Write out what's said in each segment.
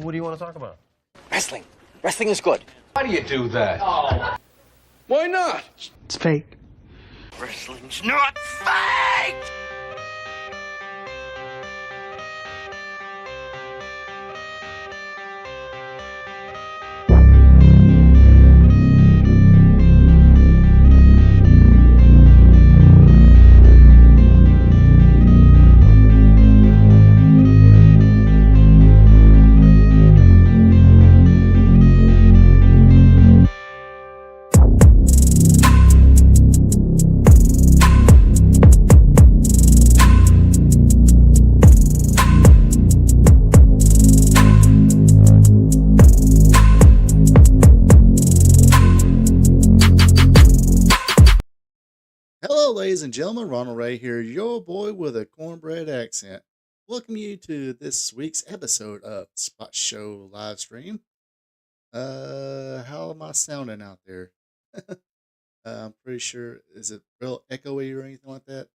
What do you want to talk about? Wrestling. Wrestling is good. Why do you do that? Oh. Why not? It's fake. Wrestling's not fake! Hello, ladies and gentlemen. Ronald Ray here, your boy with a cornbread accent. Welcome you to this week's episode of Spot Show live stream. How am I sounding out there? I'm pretty sure, is it real echoey or anything like that?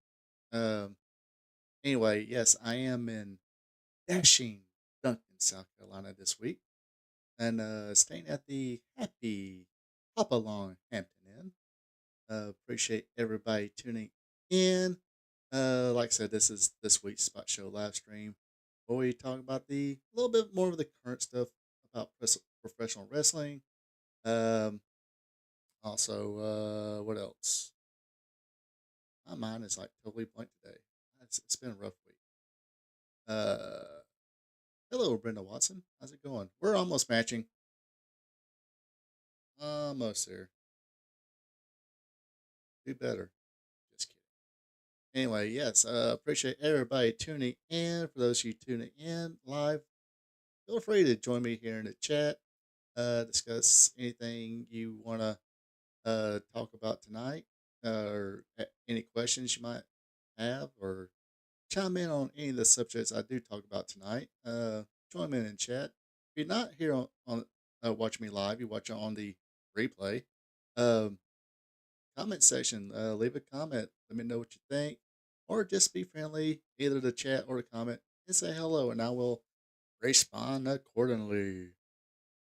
Anyway, yes, I am in dashing Duncan, South Carolina this week, and staying at the Happy Hop-Along Hampton Inn. Appreciate everybody tuning in. Like I said, this is this week's Spot Show live stream where we talk about a little bit more of the current stuff about professional wrestling. Also, what else? My mind is like totally blank today. It's been a rough week. Hello, Brenda Watson. How's it going? We're almost matching. Almost there. Do better. Just kidding. Anyway, yes, appreciate everybody tuning in. For those of you tuning in live, feel free to join me here in the chat. Discuss anything you want to talk about tonight, or any questions you might have, or chime in on any of the subjects I do talk about tonight. Join me in the chat. If you're not here on watching me live, you watch it on the replay. Comment section, leave a comment, let me know what you think, or just be friendly, either the chat or the comment, and say hello, and I will respond accordingly.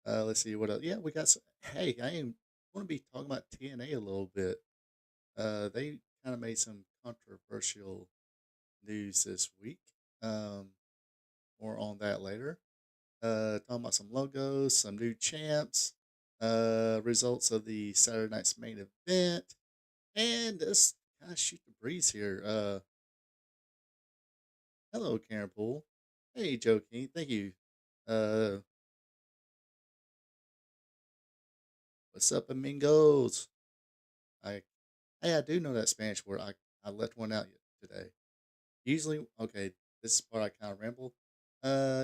Let's see what else. Yeah, we got some. Hey, I am going to be talking about TNA a little bit. They kind of made some controversial news this week. More on that later. Talking about some logos, some new champs, results of the Saturday night's main event, and just kind of shoot the breeze here. Hello, Karen Poole. Hey, Joe King. Thank you. What's up, amigos? Hey, I do know that Spanish word. I left one out today. Usually, okay, this is part I kind of ramble.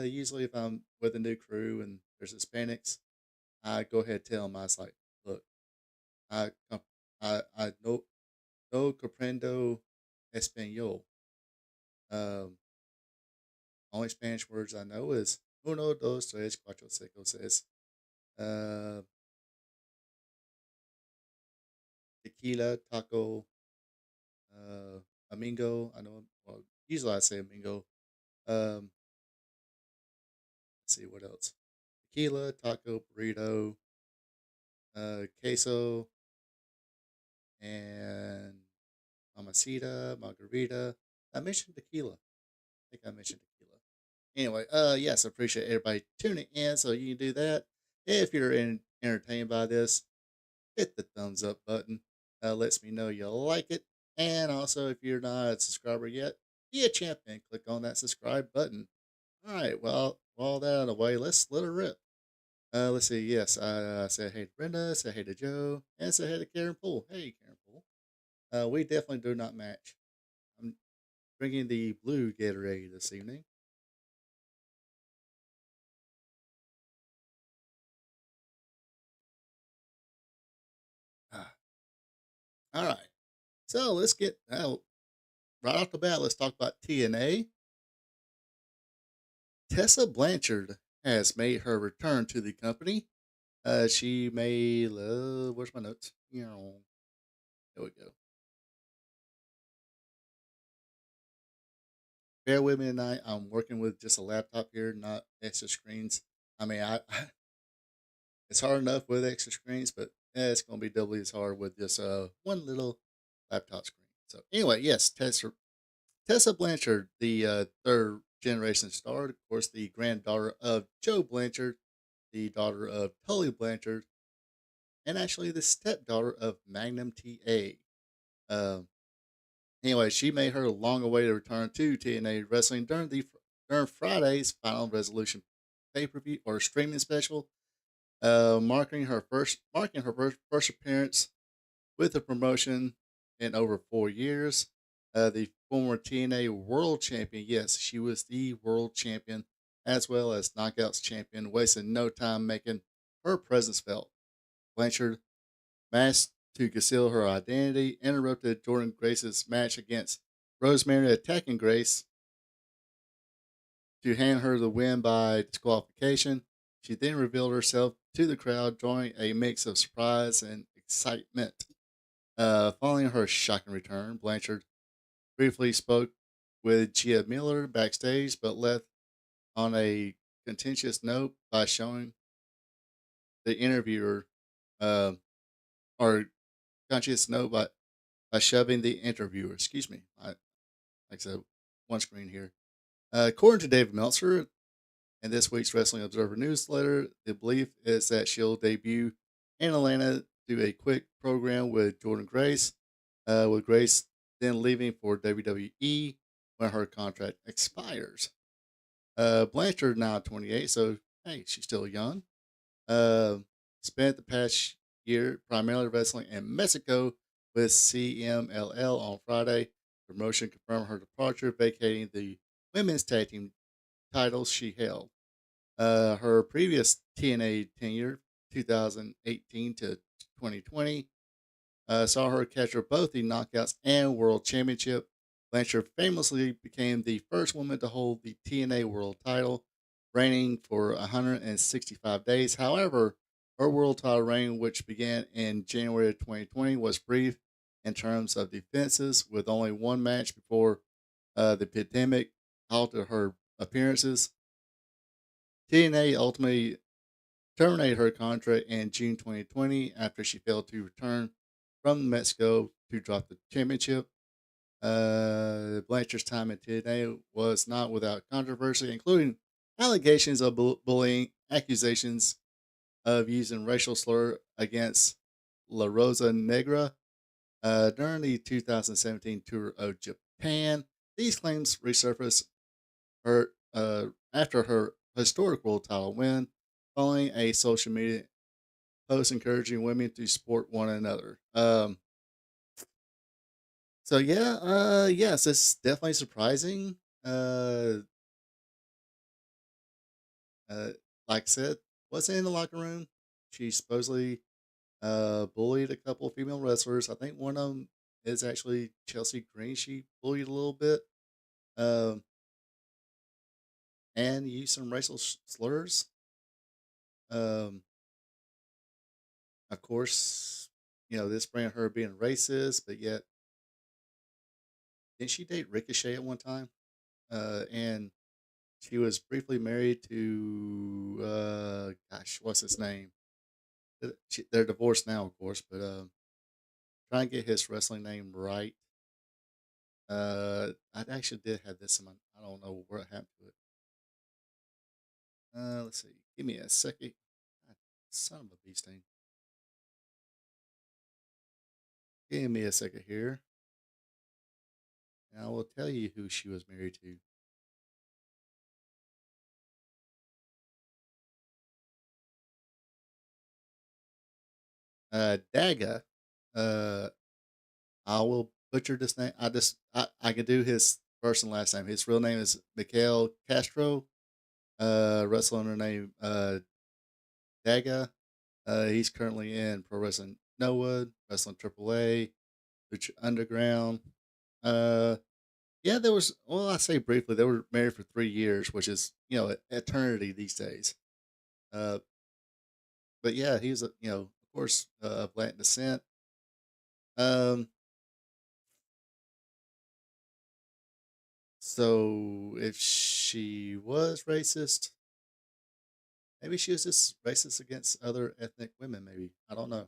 Usually if I'm with a new crew and there's Hispanics, I go ahead and tell them, I was like, look, I no comprendo español. Only Spanish words I know is uno, dos, tres, cuatro, cinco, seis. Tequila, taco, amigo. I know, well, usually I say amigo. Let's see what else. Tequila, taco, burrito, queso, and mamacita, margarita. I mentioned tequila. I think I mentioned tequila. Anyway, yes, I appreciate everybody tuning in. So you can do that. If you're entertained by this, hit the thumbs up button. Lets me know you like it. And also, if you're not a subscriber yet, be a champion. Click on that subscribe button. All right. Well, all that out of the way, let's let her rip. Let's see. Yes, I said hey to Brenda, said hey to Joe, and said hey to Karen Poole. Hey, Karen Poole. We definitely do not match. I'm drinking the blue Gatorade this evening. All right. So let's get right off the bat. Let's talk about TNA. Tessa Blanchard has made her return to the company. She made, where's my notes? There we go. Bear with me tonight. I'm working with just a laptop here, not extra screens. I mean, it's hard enough with extra screens, but it's going to be doubly as hard with just one little laptop screen. So anyway, yes, Tessa Blanchard, the third generation star, of course, the granddaughter of Joe Blanchard, the daughter of Tully Blanchard, and actually the stepdaughter of Magnum TA. Um, anyway, she made her long-awaited return to TNA wrestling during Friday's Final Resolution pay-per-view or streaming special, marking her first appearance with the promotion in over 4 years. The former TNA World Champion, yes, she was the World Champion as well as Knockouts Champion, wasted no time making her presence felt. Blanchard, masked to conceal her identity, interrupted Jordan Grace's match against Rosemary, attacking Grace to hand her the win by disqualification. She then revealed herself to the crowd, drawing a mix of surprise and excitement. Following her shocking return, Blanchard briefly spoke with Gia Miller backstage, but left on a contentious note by showing the interviewer, uh, or conscious note by shoving the interviewer. Excuse me. Like I said, one screen here. According to David Meltzer in this week's Wrestling Observer newsletter, the belief is that she'll debut in Atlanta, do a quick program with Jordan Grace, with Grace then leaving for WWE when her contract expires. Blanchard, now 28, so hey, she's still young. Uh, Spent the past year primarily wrestling in Mexico with CMLL on Friday. Promotion confirmed her departure, vacating the women's tag team titles she held. Her previous TNA tenure, 2018 to 2020, saw her capture both the Knockouts and World Championship. Blanchard famously became the first woman to hold the TNA World title, reigning for 165 days. However, her world title reign, which began in January of 2020, was brief in terms of defenses, with only one match before the pandemic halted her appearances. TNA ultimately terminated her contract in June 2020 after she failed to return from Mexico to drop the championship. Blanchard's time in TNA was not without controversy, including allegations of bullying, accusations of using racial slur against La Rosa Negra during the 2017 tour of Japan. These claims resurfaced after her historic world title win, following a social media post encouraging women to support one another. So yeah, yes, it's definitely surprising. Uh, uh, like I said, what's in the locker room? She supposedly bullied a couple of female wrestlers. I think one of them is actually Chelsea Green. She bullied a little bit, um, and used some racial slurs. Um, of course, this brand her being racist, but yet didn't she date Ricochet at one time? And she was briefly married to gosh, what's his name? They're divorced now, of course, but try and get his wrestling name right. I actually did have this in my. I don't know what happened to it. Let's see. Give me a second. God, son of a bee sting. Give me a second here, and I will tell you who she was married to. Daga. Uh, I will butcher this name. I can do his first and last name. His real name is Mikhail Castro. Wrestler under name Daga. He's currently in Pro Wrestling Noah, Wrestling AAA, Lucha Underground. Uh, yeah, there was. Well, I say briefly, they were married for 3 years, which is eternity these days. Uh, but yeah, he's of course of Latin descent. Um, so if she was racist, Maybe she was just racist against other ethnic women. Maybe I don't know.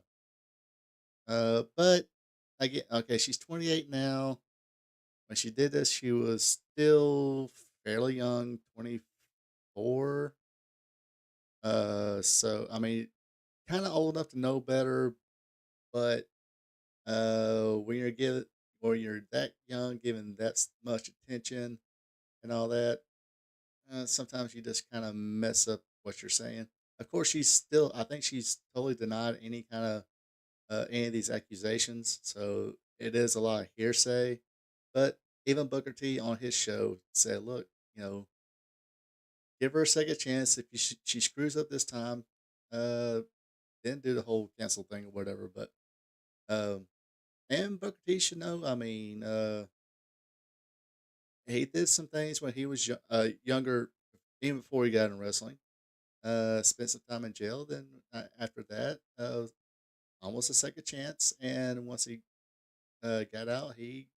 But I get okay. She's 28 now. When she did this, she was still fairly young, 24. So I mean, kind of old enough to know better, but when when you're that young, given much attention and all that, sometimes you just kind of mess up what you're saying. Of course, I think she's totally denied any of these accusations. So it is a lot of hearsay. But even Booker T on his show said, look, you know, give her a second chance. If she screws up this time, uh, then do the whole cancel thing or whatever. But um, and Booker T should know. I mean, he did some things when he was younger, even before he got in wrestling. Spent some time in jail. Then after that, almost a second chance. And once he got out, he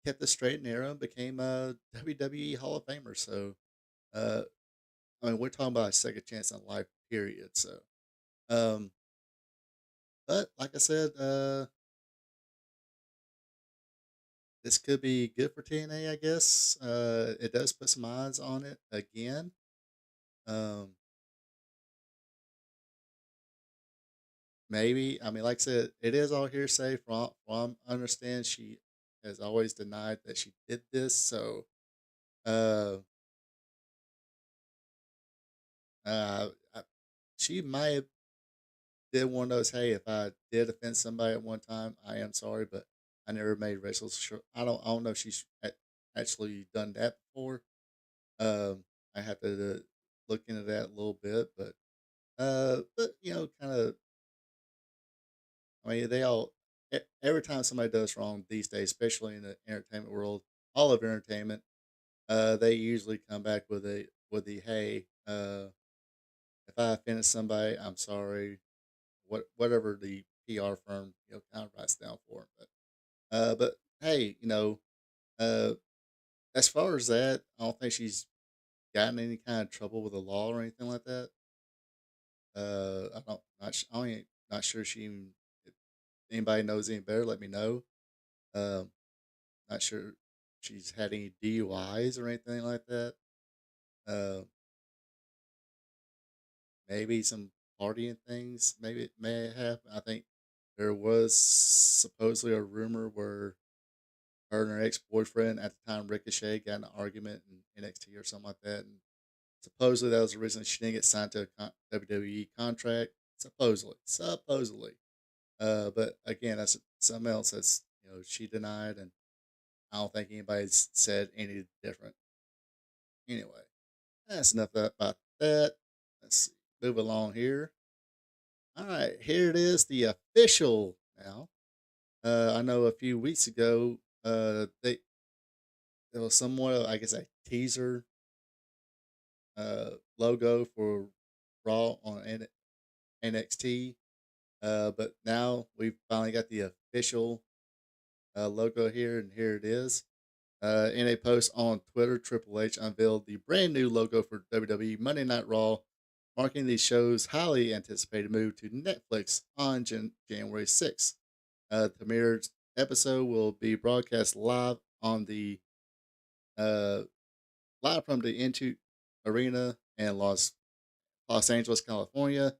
kept the straight and narrow and became a WWE Hall of Famer. So, uh, I mean, we're talking about a second chance in life, period. So, um, but like I said, this could be good for TNA, I guess. It does put some eyes on it again. Um, maybe, I mean, like I said, it is all hearsay. From understand, she has always denied that she did this. So, uh, I, she might have did one of those. Hey, if I did offend somebody at one time, I am sorry, but I never made racial sure. I don't know if she's actually done that before. I have to look into that a little bit, but you know, kind of. I mean, every time somebody does wrong these days, especially in the entertainment world, all of entertainment, they usually come back with the hey, if I offended somebody, I'm sorry. Whatever the PR firm kind of writes down for them. But hey, uh, as far as that, I don't think she's gotten any kind of trouble with the law or anything like that. I don't I ain't not sure she even if anybody knows any better. Let me know. Um, not sure she's had any DUIs or anything like that. Uh, maybe some partying things. Maybe it may have. I think there was supposedly a rumor where her and her ex boyfriend at the time, Ricochet, got in an argument in NXT or something like that. And supposedly that was the reason she didn't get signed to a WWE contract. Supposedly. But again, that's something else that's she denied, and I don't think anybody's said any different. Anyway, that's enough about that. Let's see. Move along here. All right, here it is, the official now. I know a few weeks ago, there was somewhat, I guess, a teaser logo for Raw on NXT. But now we've finally got the official logo here, and here it is. In a post on Twitter, Triple H unveiled the brand new logo for WWE Monday Night Raw, marking the show's highly anticipated move to Netflix on January 6th. The premiered episode will be broadcast uh, live from the Into Arena in Los Angeles, California.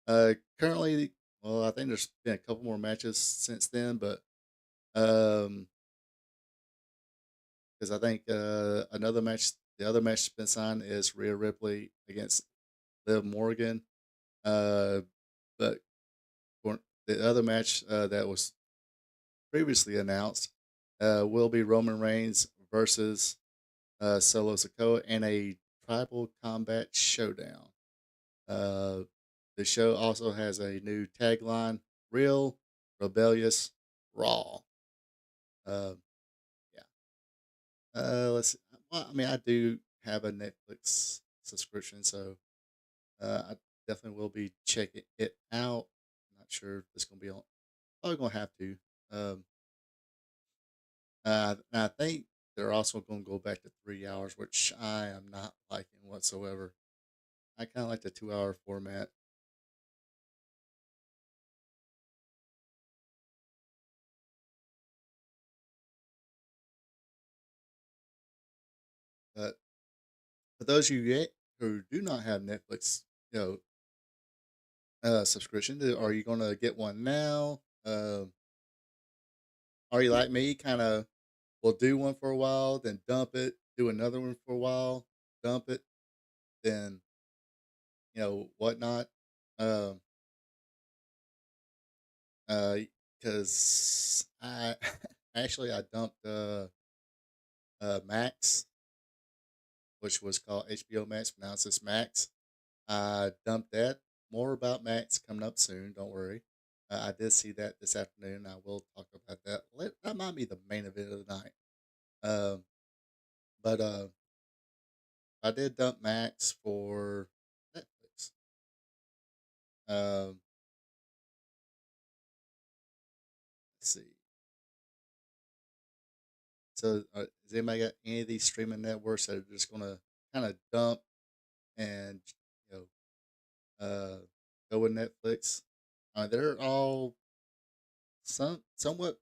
Currently, well, I think there's been a couple more matches since then, but um, because I think the other match that's been signed is Rhea Ripley against Liv Morgan. Uh, but for the other match that was previously announced will be Roman Reigns versus Solo Sikoa in a tribal combat showdown. Uh, the show also has a new tagline: "Real, rebellious, raw." Uh, yeah. Let's see. Well, I mean, I do have a Netflix subscription, so I definitely will be checking it out. Not sure if it's gonna be on. Probably gonna have to. And I think they're also gonna go back to 3 hours, which I am not liking whatsoever. I kind of like the 2 hour format. But for those of you who do not have Netflix, you know, subscription, are you going to get one now? Are you like me, kind of will do one for a while, then dump it, do another one for a while, dump it, then whatnot. Um, because I actually I dumped Max, which was called HBO Max, pronounced as Max. I dumped that. More about Max coming up soon. Don't worry. I did see that this afternoon. I will talk about that. That might be the main event of the night. Um, but I did dump Max for Netflix. Um, let's see. So, has anybody got any of these streaming networks that are just going to kind of dump and you go with Netflix? They're all somewhat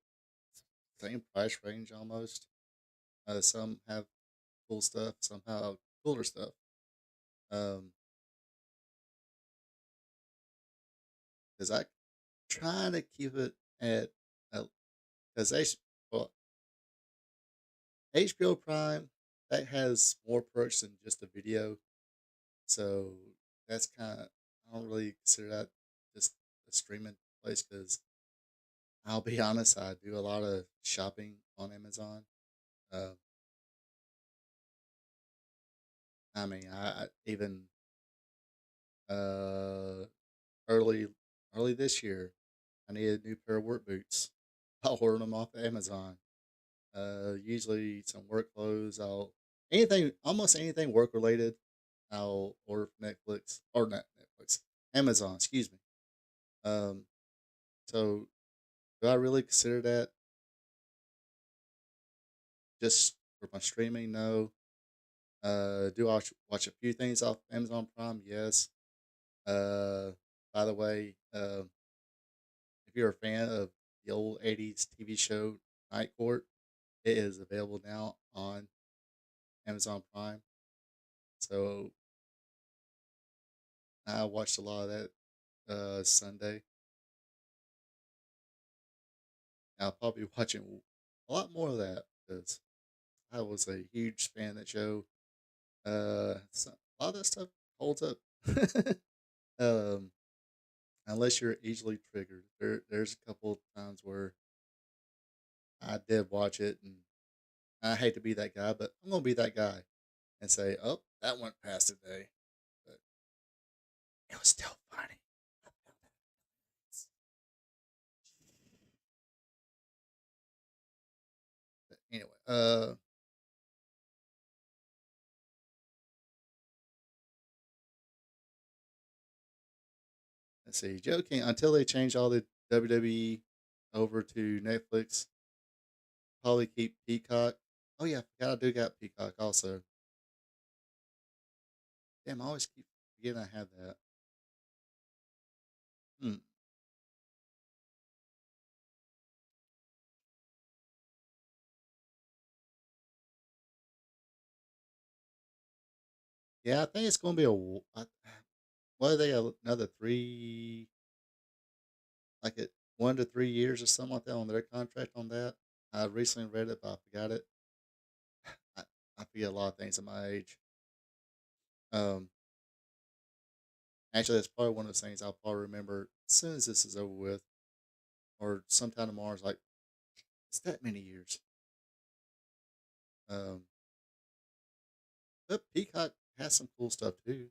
same price range almost. Some have cool stuff, some have cooler stuff. Um, because I trying to keep it at because well, HBO Prime that has more perks than just a video, so that's kind of I don't really consider that just a streaming place because I'll be honest, I do a lot of shopping on Amazon. Uh, I mean, I even uh early early this year, I needed a new pair of work boots. I ordered them off of Amazon. Usually some work clothes. Almost anything work related. I'll order from Netflix or not Netflix, Amazon. Excuse me. Um, so do I really consider that just for my streaming? No. Do I watch a few things off Amazon Prime? Yes. Uh, by the way, if you're a fan of the old '80s TV show Night Court, it is available now on Amazon Prime. So I watched a lot of that Sunday. I'll probably be watching a lot more of that because I was a huge fan of that show. A lot of that stuff holds up. um, unless you're easily triggered. There's a couple of times where I did watch it, and I hate to be that guy, but I'm gonna be that guy and say, "Oh, that went past today," but it was still funny. But anyway, let's see. Joking until they change all the WWE over to Netflix. Probably keep Peacock. Oh yeah, I forgot I do got Peacock also. Damn, I always keep forgetting I have that. Hmm. Yeah, I think it's going to be what are they? Another three, like it 1 to 3 years or something like that on their contract on that. I recently read it, but I forgot it. I, I forget a lot of things at my age. Um, Actually, that's probably one of those things I'll probably remember as soon as this is over with, or sometime tomorrow. It's like it's that many years. Um, but Peacock has some cool stuff too.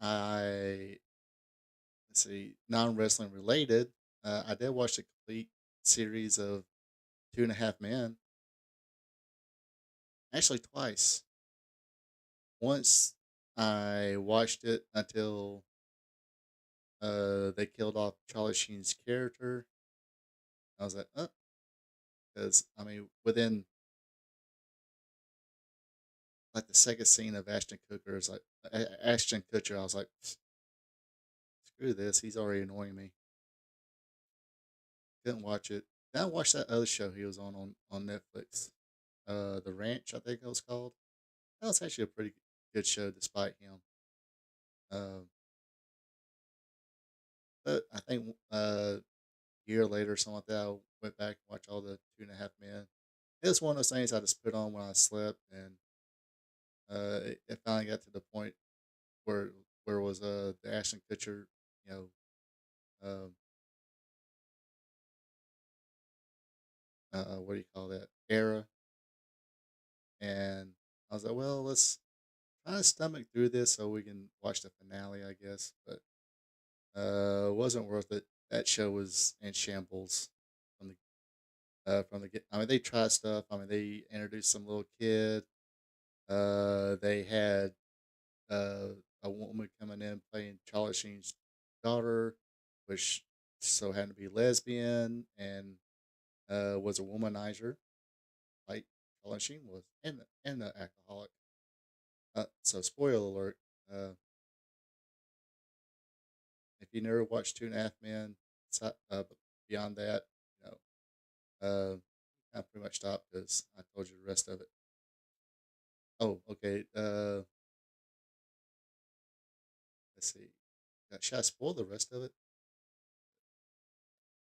I let's see, non wrestling related. I did watch the complete series of Two and a Half Men. Actually, twice. Once I watched it until they killed off Charlie Sheen's character. I was like, because I mean, within like the second scene of Ashton Kutcher is like, Ashton Kutcher. I was like, screw this. He's already annoying me. Couldn't watch it. Then I watched that other show he was on Netflix. The Ranch, I think it was called. That was actually a pretty good show, despite him. Um, but I think a year later, or something like that, I went back and watched all the Two and a Half Men. It was one of those things I just put on when I slept, and it finally got to the point where where was the Ashton Kutcher, you know, um, what do you call that era, and I was like, well, let's try to stomach through this so we can watch the finale, I guess. But it wasn't worth it. That show was in shambles from the get. I mean, they tried stuff. I mean, they introduced some little kid. They had uh, a woman coming in playing Charlie Sheen's daughter, which so happened to be lesbian and was a womanizer, like Charlie Sheen was, and the alcoholic. So spoiler alert. Uh, if you never watched Two and a Half Men, beyond that, you know, I pretty much stopped because I told you the rest of it. Oh, okay. Let's see. Should I spoil the rest of it?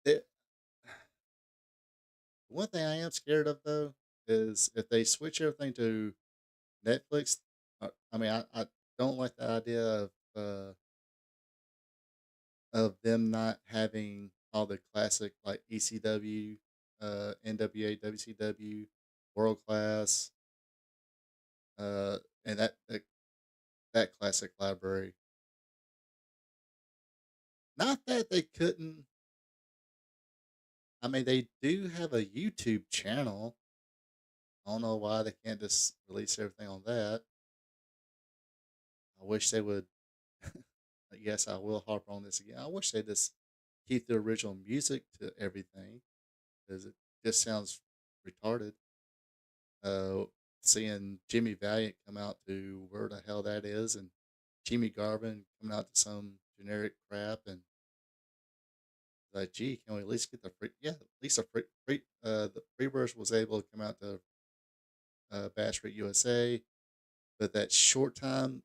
The one thing I am scared of though is if they switch everything to Netflix. I mean, I don't like the idea of them not having all the classic like ECW, NWA, WCW, World Class, and that classic library. Not that they couldn't. I mean, they do have a YouTube channel. I don't know why they can't just release everything on that. I wish they would. Yes, I will harp on this again. I wish they just keep the original music to everything because it just sounds retarded. Uh, Seeing Jimmy Valiant come out to where the hell that is, and Jimmy Garvin coming out to some generic crap, and like, gee, can we at least get the free? Yeah, at least the free version was able to come out to Bash Street USA, but that short time,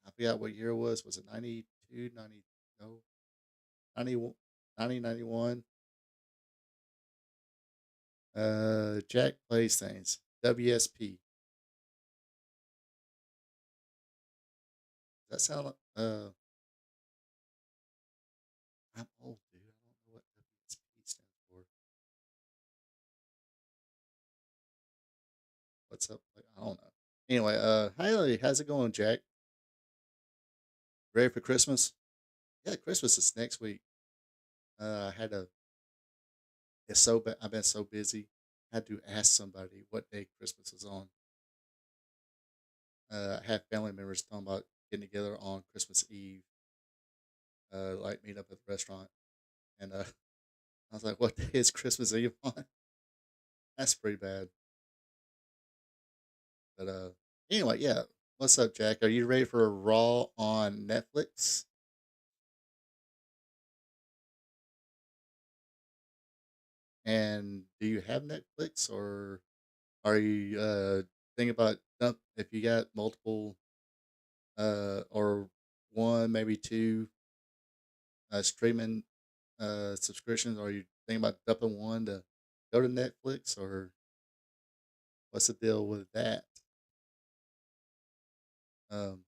I forgot what year it was. Was it 92, 90? No, 91, 1991. Jack plays things. WSP. Does that sound like I'm old, dude. I don't know what WSP stands for. What's up? I don't know. Anyway, hi, how's it going, Jack? Ready for Christmas? Yeah, Christmas is next week. I had to. It's so bad. I've been so busy. I had to ask somebody what day Christmas is on. I have family members talking about getting together on Christmas Eve, like meet up at the restaurant, and I was like, "What day is Christmas Eve on?" That's pretty bad. But anyway, yeah. What's up, Jack? Are you ready for Raw on Netflix? And do you have Netflix, or are you thinking about if you got multiple or one, maybe two streaming subscriptions? Are you thinking about dumping one to go to Netflix, or what's the deal with that? Um,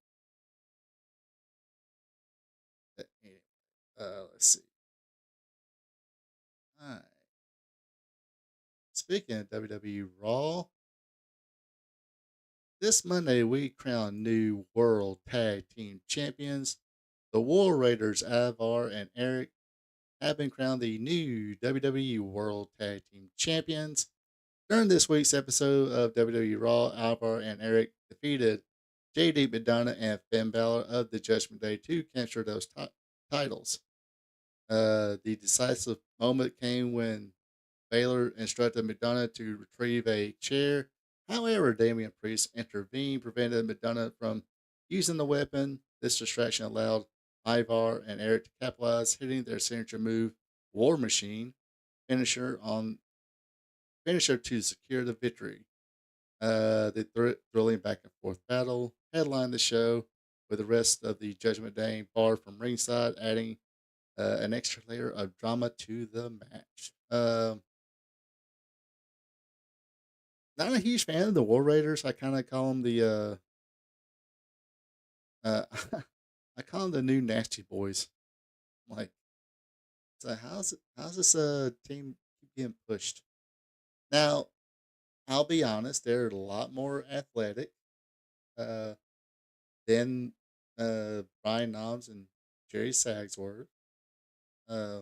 let's see. All right. Speaking of WWE Raw, this Monday we crown new World Tag Team Champions. The War Raiders, Ivar and Eric, have been crowned the new WWE World Tag Team Champions. During this week's episode of WWE Raw, Ivar and Eric defeated JD McDonough and Finn Balor of the Judgment Day to capture those titles. The decisive moment came when Baylor instructed McDonough to retrieve a chair. However, Damian Priest intervened, preventing McDonough from Using the weapon, this distraction allowed Ivar and Eric to capitalize, hitting their signature move, War Machine, finisher on finisher to secure the victory. The thrilling back and forth battle headlined the show, with the rest of the Judgment Day barred from ringside, adding an extra layer of drama to the match. Not a huge fan of the War Raiders. I kind of call them I call them the new Nasty Boys. Like, so how's this team keep getting pushed? Now, I'll be honest, they're a lot more athletic uh, than Brian Knobs and Jerry Sags were. Uh,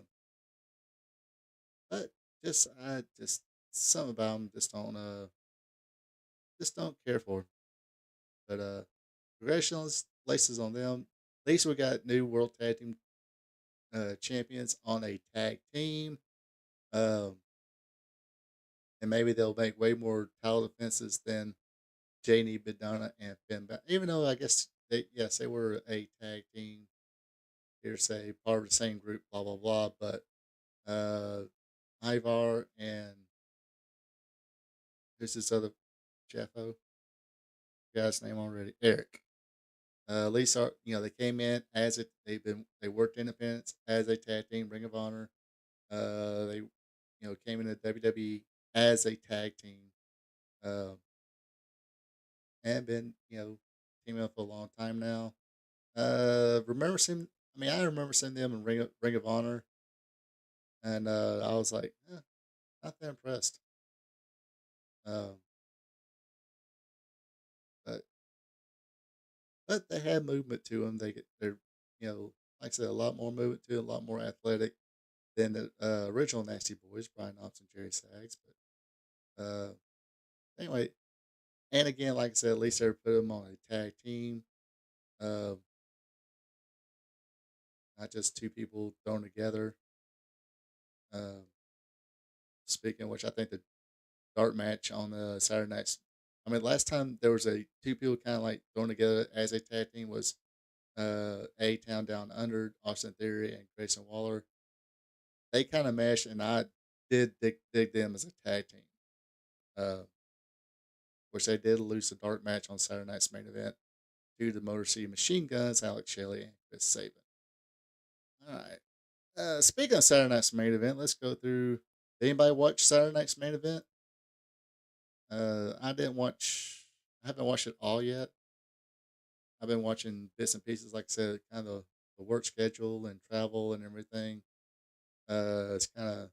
but I just some about them just don't care for. But congratulations on them. At least we got new World Tag Team champions on a tag team. Um, and maybe they'll make way more title defenses than Janie Bedonna and Finn Balor. Even though I guess they were a tag team, hearsay, part of the same group, blah blah blah. But uh, Ivar and who's this other Jeffo guy's name already? Eric. Lisa, they came in as it. They worked independence as a tag team, Ring of Honor. They came into WWE as a tag team, uh, and been teaming up for a long time now. Remember seeing? I mean, I remember seeing them in Ring of Honor, and I was like, not that impressed. Um, but they have movement to them. They're like I said, a lot more movement to them, a lot more athletic than the original Nasty Boys, Brian Knox and Jerry Sags. But anyway, and again, like I said, at least they put them on a tag team, uh, not just two people thrown together. Uh, Speaking of which, I think the dark match on the Saturday nights. I mean, last time there was a two people kind of like thrown together as a tag team was A Town Down Under, Austin Theory and Grayson Waller. They kind of meshed, and I did dig them as a tag team. Uh, which they did lose the dark match on Saturday night's main event due to Motor City Machine Guns, Alex Shelley, and Chris Sabin. All right. Speaking of Saturday night's main event, let's go through. Did anybody watch Saturday night's main event? I didn't watch. I haven't watched it all yet. I've been watching bits and pieces, like I said, kind of the work schedule and travel and everything. It's kind of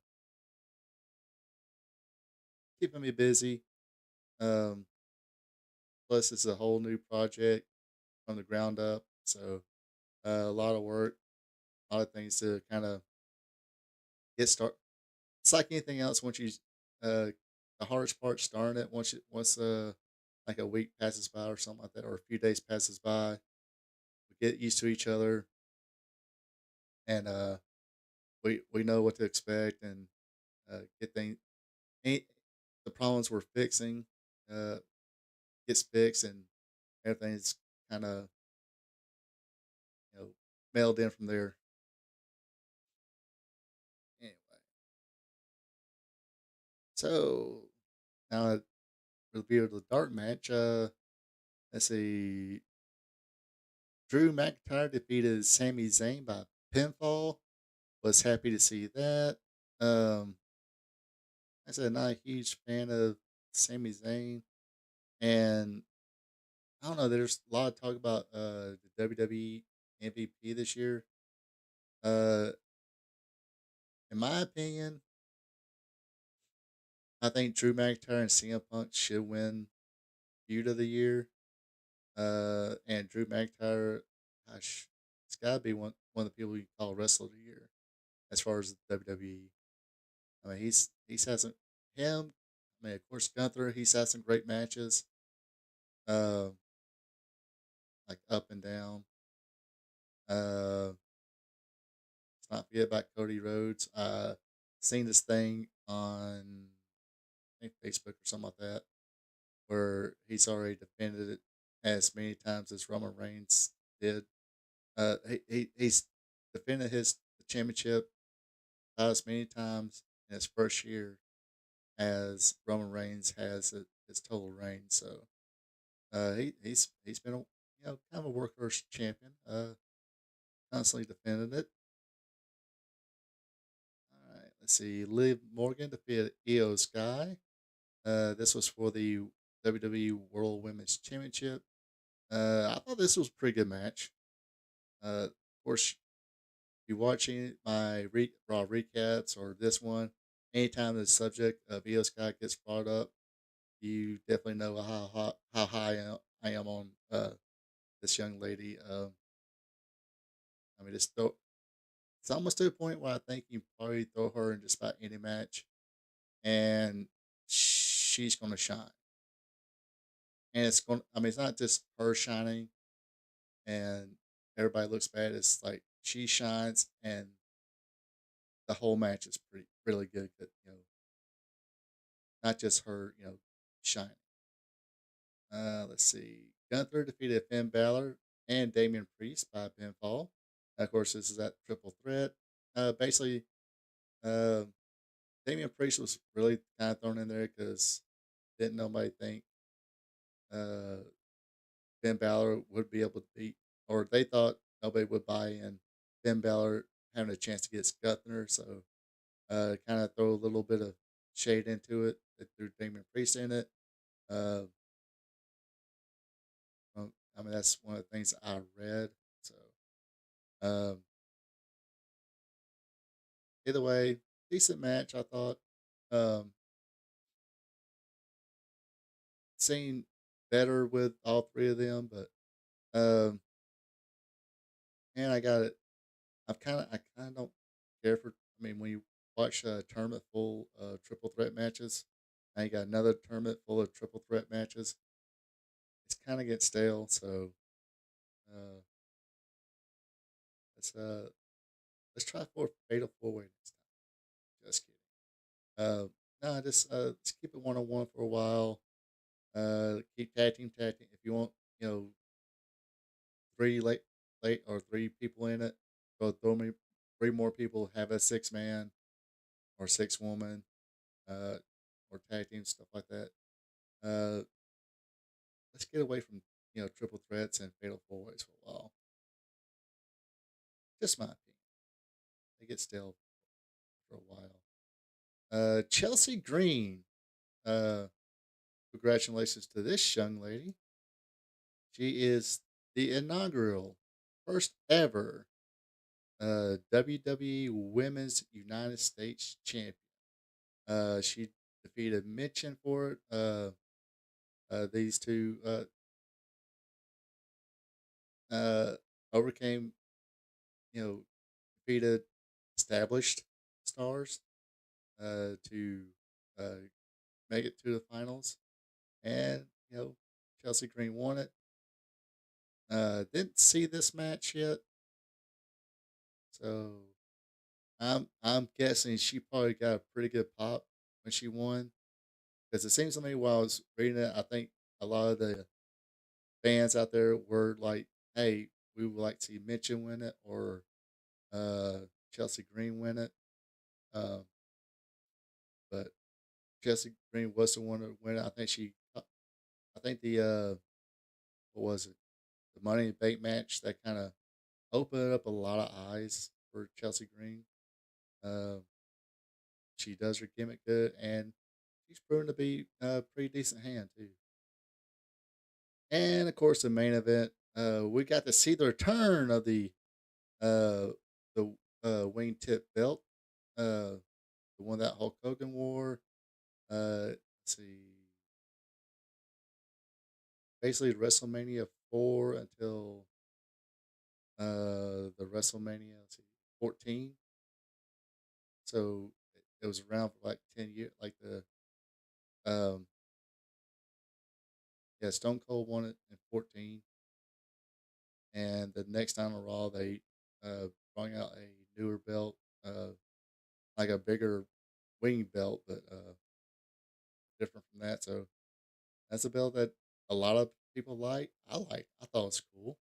keeping me busy. Um, Plus, it's a whole new project from the ground up, so a lot of work, a lot of things to kind of get started. It's like anything else. Once you, uh, the hardest part starting it. Once like a week passes by or something like that, or a few days passes by, we get used to each other, and we know what to expect and get things. Any, the problems we're fixing uh, gets fixed, and everything's kind of you know mailed in from there. Anyway, so now I revealed the dark match. Let's see. Drew McIntyre defeated Sami Zayn by pinfall. Was happy to see that. Um, I said not a huge fan of Sami Zayn, and I don't know. There's a lot of talk about the WWE MVP this year. Uh, in my opinion, I think Drew McIntyre and CM Punk should win Feud of the Year. And Drew McIntyre, gosh, it's got to be one of the people you call Wrestler of the Year as far as the WWE. I mean, he's had some him. I mean, of course, Gunther. He's had some great matches, uh, like up and down. Let's not forget about Cody Rhodes. Seen this thing on I think Facebook or something like that, where he's already defended it as many times as Roman Reigns did. He's defended his championship as many times in his first year as Roman Reigns has his total reign. So he's been a kind of a workhorse champion, constantly defending it. All right, let's see. Liv Morgan defeated Io Sky. This was for the WWE World Women's Championship. I thought this was a pretty good match. Of course, if you're watching my Raw recaps or this one, anytime the subject of Io Sky gets brought up, you definitely know how high I am on this young lady. I mean, it's almost to the point where I think you can probably throw her in just about any match, and she's going to shine. And it's going. I mean, it's not just her shining, and everybody looks bad. It's like she shines, and the whole match is really good. Not just her, shining. Let's see. Gunther defeated Finn Balor and Damian Priest by pinfall. Of course, this is that triple threat. Basically, uh, Damian Priest was really kind of thrown in there because didn't nobody think uh, Finn Balor would be able to beat, or they thought nobody would buy in Finn Balor having a chance to get Gunther. So, kind of throw a little bit of shade into it. They threw Damian Priest in it. Uh, I mean, that's one of the things I read. So, um, either way, decent match, I thought. Um, seen better with all three of them, but um, and I got it. I kind of don't care for. I mean, when you watch a tournament full of triple threat matches, and you got another tournament full of triple threat matches, it's kind of gets stale. So uh, let's uh, let's try for fatal four way next time. Just kidding. No, just let's keep it 1-on-1 for a while. Keep tag team. If you want, you know, three late or three people in it, go throw me three more people. Have a 6 man or 6 woman, uh, or tag team stuff like that. Uh, let's get away from triple threats and fatal four ways for a while. Just my opinion. They get stale for a while. Chelsea Green. Uh, congratulations to this young lady. She is the inaugural first ever WWE Women's United States Champion. She defeated Mitchin for it. These two uh, overcame, defeated established stars to uh, make it to the finals. And, Chelsea Green won it. Didn't see this match yet. So I'm guessing she probably got a pretty good pop when she won. Because it seems to me while I was reading it, I think a lot of the fans out there were like, "Hey, we would like to see Mitchell win it or uh, Chelsea Green win it." Um, but Chelsea Green was the one to win it. I think the what was it? The Money in the Bank match that kind of opened up a lot of eyes for Chelsea Green. Um, she does her gimmick good, and she's proven to be a pretty decent hand too. And of course, the main event, we got to see the return of uh, the wingtip belt, the one that Hulk Hogan wore. Let's see, basically WrestleMania 4 until the WrestleMania, let's see, 14. So it was around for like 10 years. Like um, yeah, Stone Cold won it in 14, and the next time on Raw they brought out a newer belt, like a bigger wing belt, but different from that. So that's a belt that a lot of people like. I thought it was cool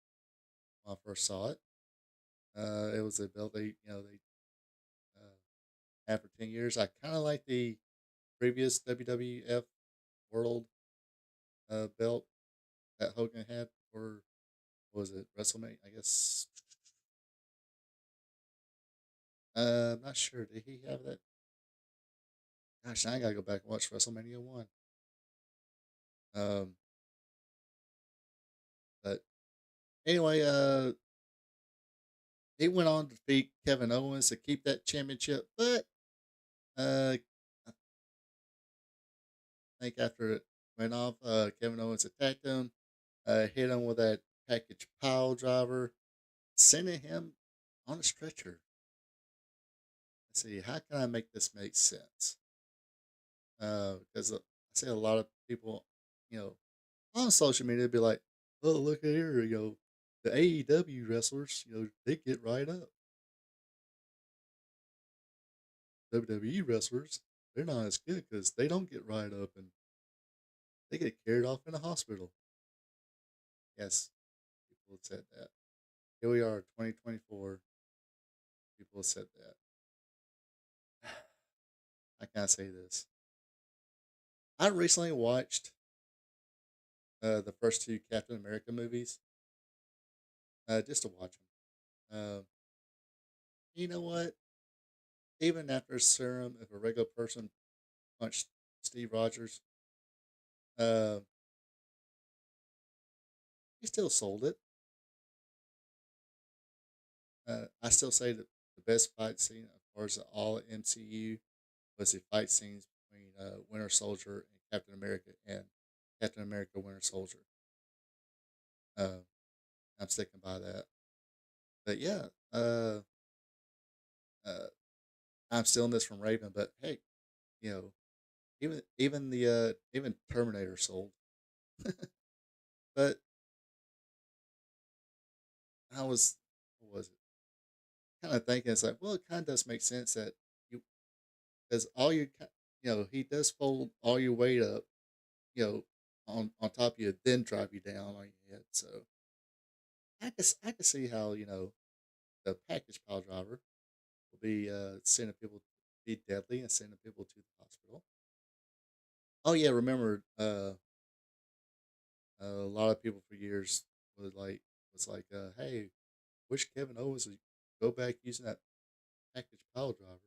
when I first saw it. It was a belt they had for 10 years. I kind of like the previous WWF World belt that Hogan had for, what was it, WrestleMania? I guess. I'm not sure. Did he have that? Gosh, I gotta go back and watch WrestleMania 1. Um, but anyway, he went on to defeat Kevin Owens to keep that championship, but I think after it went off, Kevin Owens attacked him, hit him with that package pile driver, sending him on a stretcher. Let's see, how can I make this make sense? Because I see a lot of people, you know, on social media be like, "Oh, look at here, the AEW wrestlers, they get right up. WWE wrestlers, they're not as good because they don't get right up and they get carried off in a hospital." Yes, people have said that. Here we are, 2024. People have said that. I can't say this. I recently watched the first two Captain America movies just to watch them. You know what? Even after Serum, if a regular person punched Steve Rogers, uh, he still sold it. I still say that the best fight scene, as far as all MCU, was the fight scenes between Winter Soldier and Captain America, and Captain America Winter Soldier. Uh, I'm sticking by that. But yeah, uh, I'm stealing this from Raven. But hey, you know, even Terminator sold. But I was, what was it? Kind of thinking, it's like, well, it kind of does make sense that you, because he does fold all your weight up, on top of you, then drop you down on your head. So I can see how the package pile driver will be sending people to be deadly and sending people to the hospital. Oh yeah, remember, a lot of people for years was like, hey, wish Kevin Owens would go back using that package pile driver,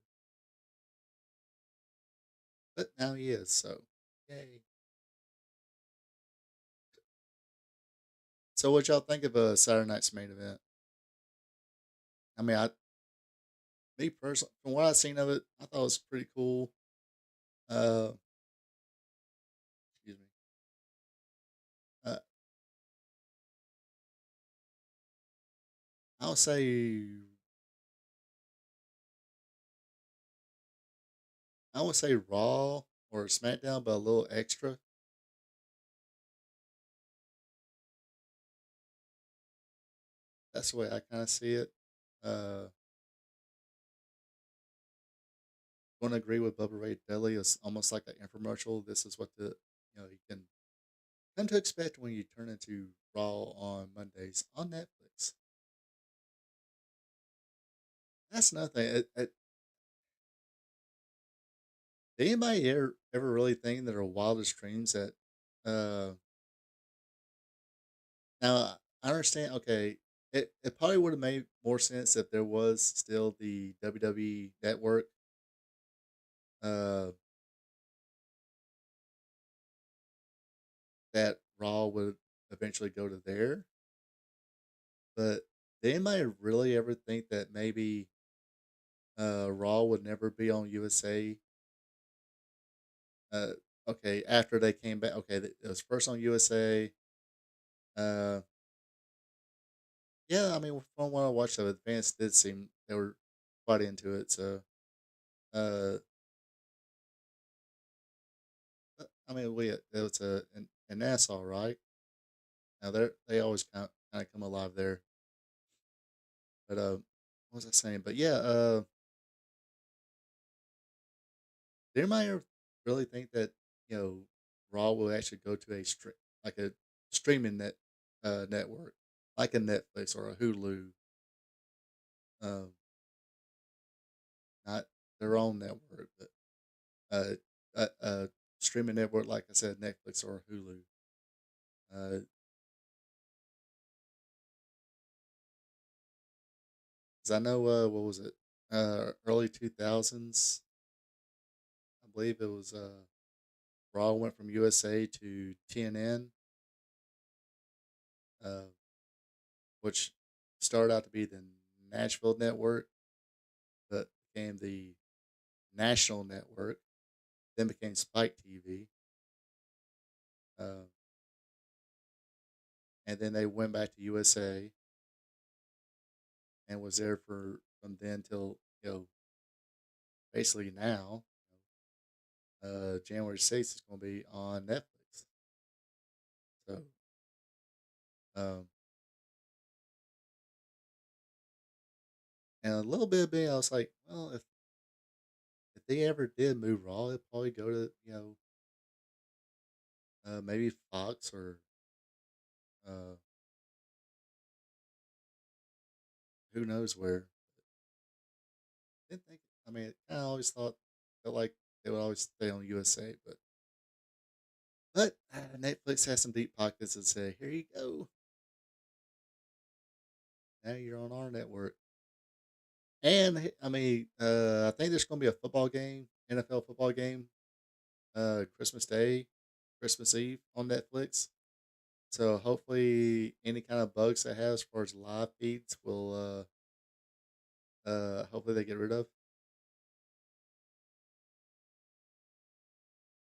but now he is. So yay! So what y'all think of Saturday night's main event? I mean, me personally, from what I've seen of it, I thought it was pretty cool. Uh, excuse me. Uh, I would say Raw or SmackDown, but a little extra. That's the way I kind of see it. Uh, going to agree with Bubba Ray Dudley. It's almost like an infomercial. This is what you can come to expect when you turn into Raw on Mondays on Netflix. That's another thing. Did anybody ever really think that our wildest dreams that uh now I understand, okay, it probably would have made more sense if there was still the WWE network, uh that Raw would eventually go to there. But did anybody really ever think that maybe Raw would never be on USA? Uh okay, after they came back, okay, it was first on USA. Uh yeah, I mean, from what I watched of it, the fans did seem they were quite into it. So, uh, I mean, it was in Nassau, right? Now they always kind of come alive there. But what was I saying? But yeah, did anybody ever really think that Raw will actually go to a strict, like a streaming network, like a Netflix or a Hulu, um, not their own network, but a streaming network like I said, Netflix or Hulu. Uh, 'Cause I know what was it? Early 2000s. I believe it was Raw went from USA to TNN, uh, which started out to be the Nashville network, but became the national network, then became Spike TV, uh, and then they went back to USA and was there for from then till basically now. January 6th is going to be on Netflix. So, um, and a little bit of me, I was like, well, if they ever did move Raw, it'd probably go to maybe Fox or uh, who knows where. Didn't think. I mean, I always felt like they would always stay on USA, but Netflix has some deep pockets and say, here you go. Now you're on our network. And I mean, I think there's going to be a football game, NFL football game, Christmas Day, Christmas Eve on Netflix. So hopefully, any kind of bugs that has as far as live feeds will, hopefully they get rid of.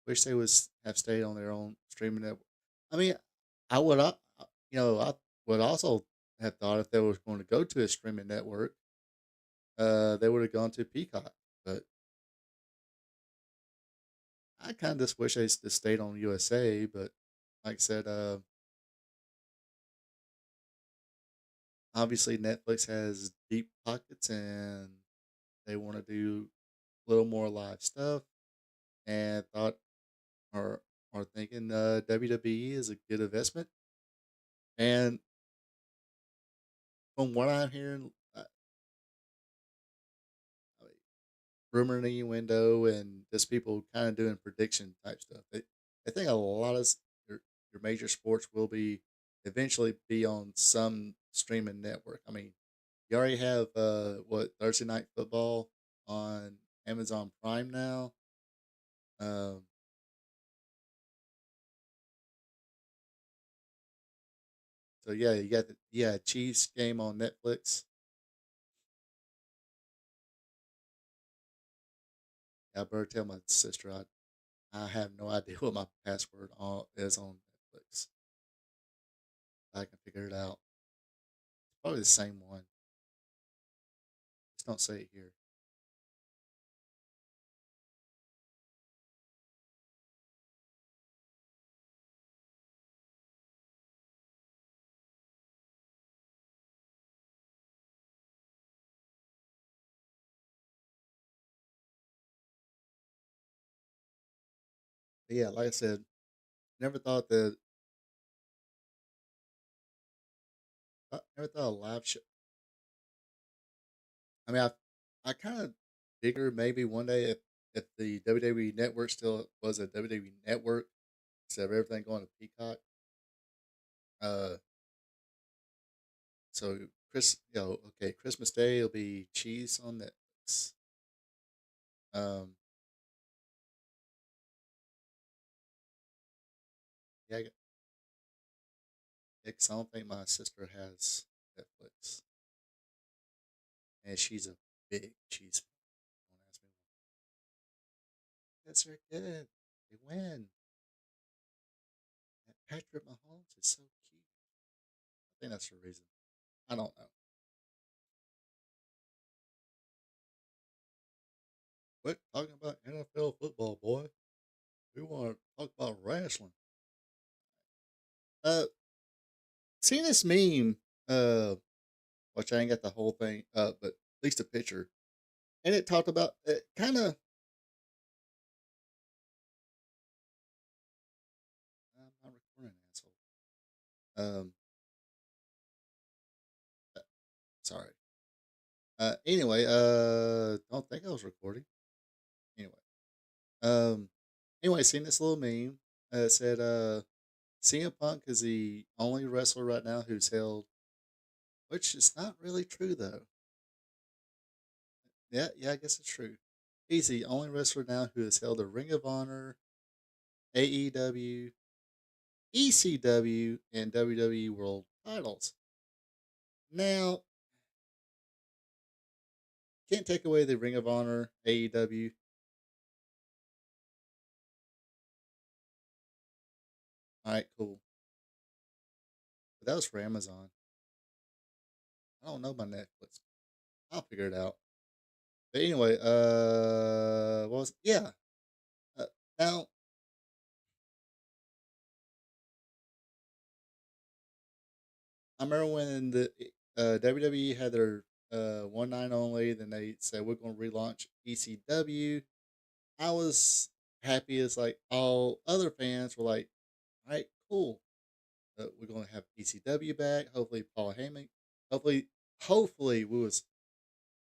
Wish they would have stayed on their own streaming network. I mean, I would, I would also have thought if they was going to go to a streaming network, they would have gone to Peacock. But I kind of just wish they just stayed on USA. But like I said, obviously Netflix has deep pockets and they want to do a little more live stuff. And thought or are thinking WWE is a good investment. And from what I'm hearing, rumor and innuendo and just people kind of doing prediction type stuff. I think a lot of your major sports will be eventually be on some streaming network. I mean, you already have what Thursday Night Football on Amazon Prime now. Um, so yeah, you got the Chiefs game on Netflix. I better tell my sister I have no idea what my password is on Netflix. I can figure it out. It's probably the same one. Just don't say it here. But yeah, like I said, never thought that. I never thought a live show. I mean, I kind of figured maybe one day if the WWE Network still was a WWE Network instead of everything going to Peacock. Uh, so okay, Christmas Day will be cheese on Netflix. Um, yeah, because I don't think my sister has Netflix, and she's a big cheese fan. Don't ask me why. Yes, they're good. They win. And Patrick Mahomes is so cute. I think that's the reason. I don't know. Quit talking about NFL football, boy. We want to talk about wrestling. Uh, Seeing this meme, which I ain't got the whole thing up, but at least a picture, and it talked about it kind of. I'm not recording, asshole. Um, uh, sorry. Anyway, don't think I was recording. Anyway, um, anyway, seen this little meme. It said, CM Punk is the only wrestler right now who's held, which is not really true though. Yeah, I guess it's true. He's the only wrestler now who has held the Ring of Honor, AEW, ECW, and WWE World titles. Now, can't take away the Ring of Honor, AEW. All right, cool. But that was for Amazon. I don't know my Netflix. I'll figure it out. But anyway, what was yeah? Uh, Now I remember when the WWE had their one night only. Then they said we're going to relaunch ECW. I was happy as like all other fans were like, all right, cool. We're going to have ECW back. Hopefully, Paul Heyman. Hopefully, hopefully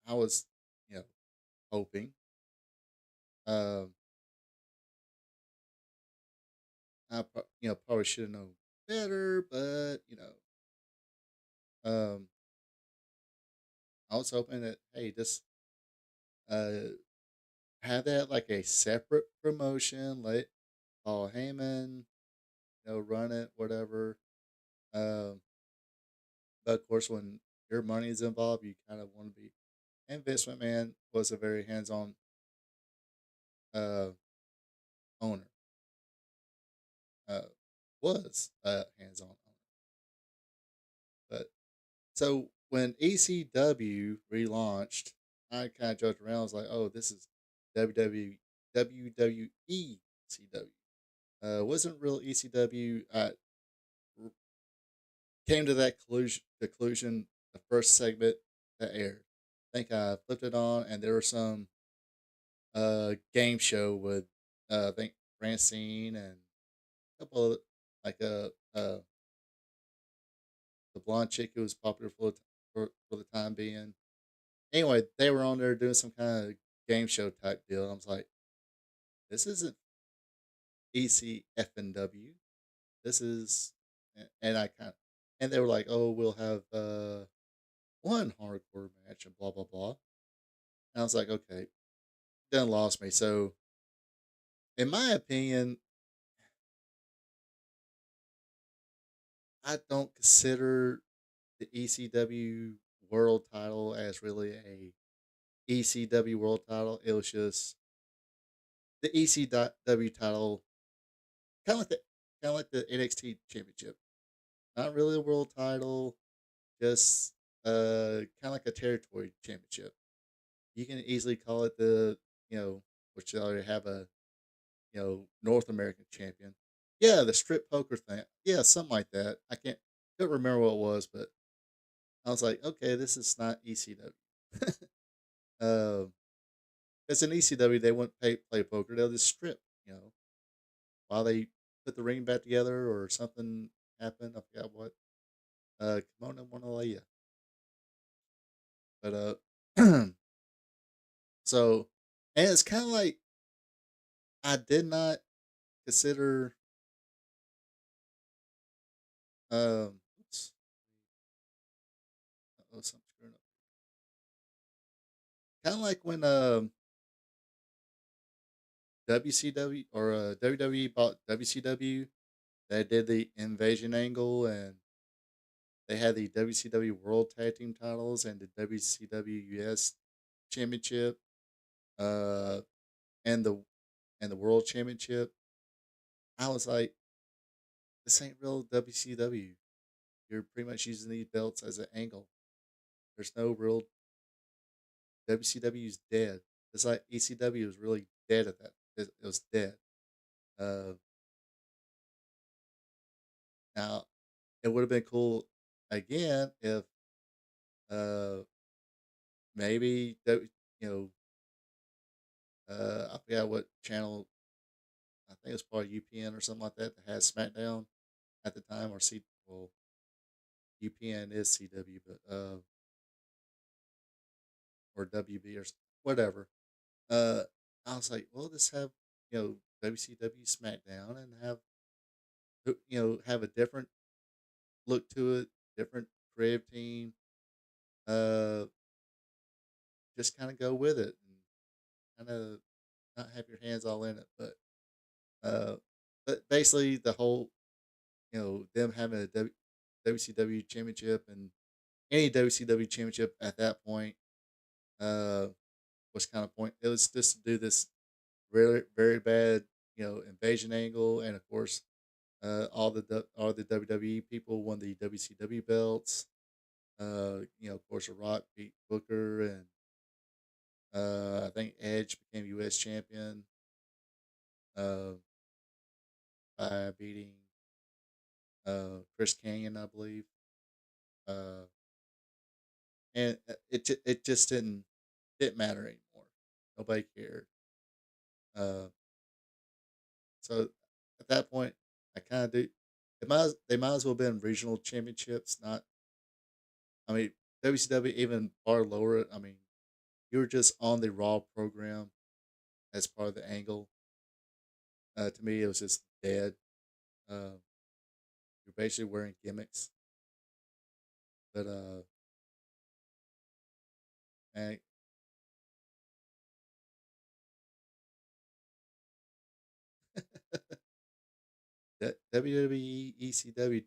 I was, you know, hoping. Um, probably should have known better, but I was hoping that hey, just uh, have that like a separate promotion. Let Paul Heyman, run it, whatever. Um, but of course, when your money is involved, you kind of want to be. And Vince McMahon was a very hands-on uh, owner. Uh, was a hands-on owner, but so when ECW relaunched, I kind of joked around. I was like, "Oh, this is WWE WWE CW." Wasn't real ECW. I came to that conclusion the first segment that aired. I think I flipped it on, and there was some game show with I think Francine and a couple of like the blonde chick who was popular for the time being. Anyway, they were on there doing some kind of game show type deal. I was like, this isn't ECFNW. This is, and I kind of, and they were like, oh, we'll have one hardcore match and blah blah blah. And I was like, okay, done lost me. So, in my opinion, I don't consider the ECW world title as really a ECW world title. It was just the ECW title, kind of like the NXT championship. Not really a world title, just kind of like a territory championship. You can easily call it which they already have a North American champion. Yeah, the strip poker thing. Yeah, something like that. Couldn't remember what it was, but I was like, okay, this is not ECW. It's an ECW. They wouldn't play poker. They'll just strip. While they put the ring back together or something happened. I forgot what. Kimono Monolaya. But so, and it's kind of like I did not consider. Oops, oh, something screwing up. Kind of like when WCW or WWE bought WCW. They did the invasion angle, and they had the WCW World Tag Team titles and the WCW US Championship, uh, and the World Championship. I was like, this ain't real WCW. You're pretty much using these belts as an angle. There's no real WCW's dead. It's like ECW was really dead at that. It was dead. Uh, Now it would have been cool again if uh maybe that you know I forgot what channel. I think it was probably UPN or something like that that had SmackDown at the time, or C. Well, UPN is CW, but or WB or whatever. I was like, well, let's have WCW SmackDown and have have a different look to it, different creative team. Uh, just kind of go with it and kind of not have your hands all in it, uh, but basically the whole them having a WCW championship and any WCW championship at that point uh was kind of point. It was just to do this very very bad invasion angle, and of course all the WWE people won the WCW belts. Of course, The Rock beat Booker, and I think Edge became U.S. champion uh, by beating Chris Canyon, I believe. Uh, and it just didn't matter anymore. Nobody cared. Uh, so at that point, I kind of do. They might as well have been regional championships. Not, I mean, WCW even far lower. I mean, you were just on the Raw program as part of the angle. To me, it was just dead. Uh, you're basically wearing gimmicks, but and that WWE ECW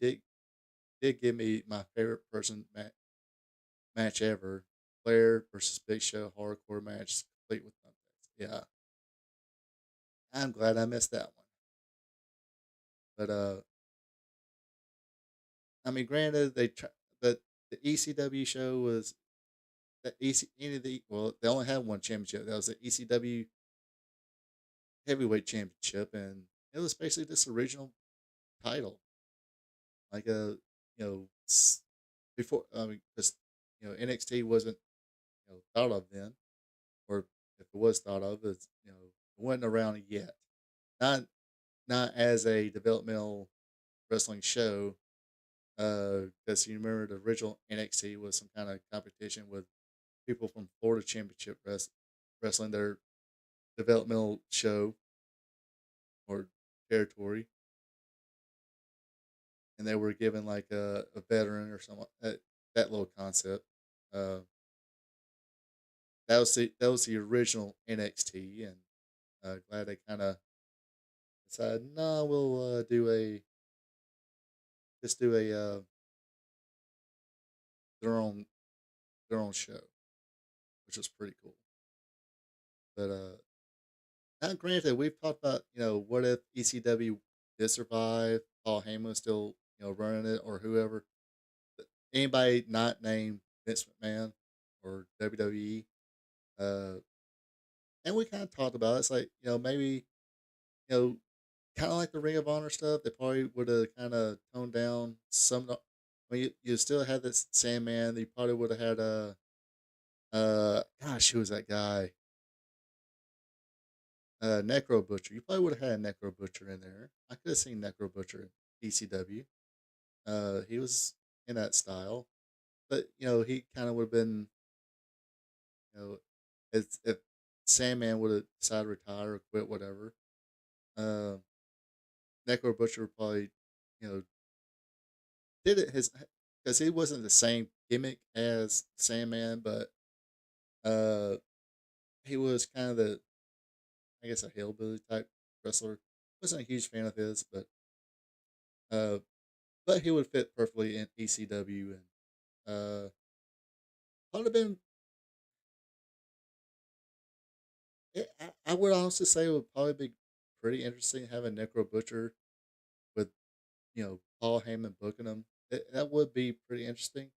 did give me my favorite match ever. Flair versus Big Show hardcore match, complete with thumbtacks. Yeah, I'm glad I missed that one. But I mean, granted, but the ECW show was the EC any of the well, they only had one championship. That was the ECW heavyweight championship, and it was basically this original title, like a before. I mean, because NXT wasn't thought of then, or if it was thought of, it's it wasn't around yet. Not not as a developmental wrestling show. Because you remember the original NXT was some kind of competition with people from Florida Championship Wrestling, their developmental show or territory, and they were given like a veteran or something. That little concept. Uh, that was the original NXT, and glad they kind of decided, no, we'll do a their own their own show, which was pretty cool. But now, granted, we've talked about what if ECW did survive, Paul Heyman was still running it, or whoever, anybody not named Vince McMahon or WWE. Uh, and we kind of talked about it. It's like maybe you know kind of like the Ring of Honor stuff. They probably would have kind of toned down some. I mean, you still had this Sandman. You probably would have had a gosh, who was that guy? Necro Butcher. You probably would have had a Necro Butcher in there. I could have seen Necro Butcher in ECW. He was in that style, but he kind of would have been if Sandman would have decided to retire or quit, whatever. Uh, Necro Butcher would probably you know did it his because he wasn't the same gimmick as Sandman, but uh, he was kind of the I guess a hillbilly type wrestler. Wasn't a huge fan of his, uh, but he would fit perfectly in ECW, and would have been. I would also say it would probably be pretty interesting having Necro Butcher with Paul Heyman booking him. That would be pretty interesting,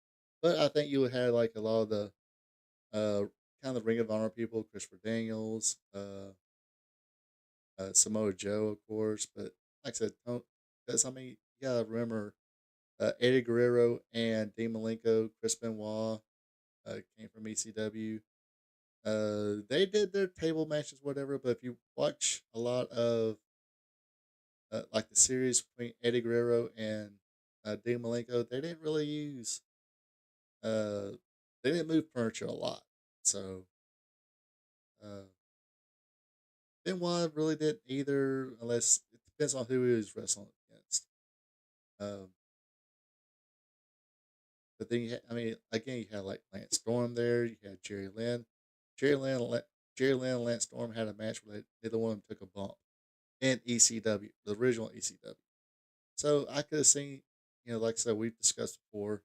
but I think you would have like a lot of the kind of the Ring of Honor people, Christopher Daniels, Samoa Joe, of course. But like I said, because I mean, you gotta remember Eddie Guerrero and Dean Malenko, Chris Benoit came from ECW. They did their table matches, whatever. But if you watch a lot of like the series between Eddie Guerrero and Dean Malenko, they didn't really use uh they didn't move furniture a lot. So uh Benoit really didn't either, unless it depends on who he was wrestling against. Um, but then I mean, again, you had like Lance Storm there. You had Jerry Lynn. Jerry Lynn, Jerry Lynn, and Lance Storm had a match where neither one of them took a bump in ECW, the original ECW. So I could have seen, like I said, we've discussed before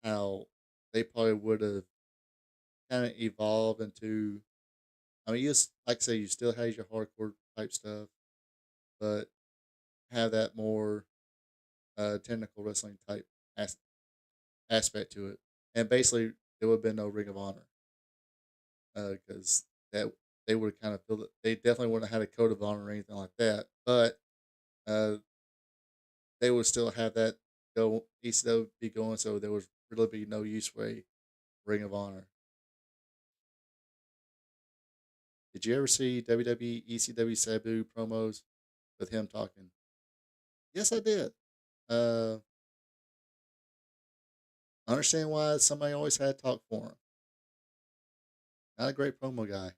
how they probably would have kind of evolved into. I mean, like I say, you still have your hardcore type stuff, but have that more technical wrestling type as- aspect to it. And basically, there would have been no Ring of Honor because that they would have kind of filled it. They definitely wouldn't have had a code of honor or anything like that, but uh, they would still have that go ECW be going, so there would really be no use for a Ring of Honor. Did you ever see WWE ECW Sabu promos with him talking? Yes, I did. Uh, I understand why somebody always had to talk for him. Not a great promo guy.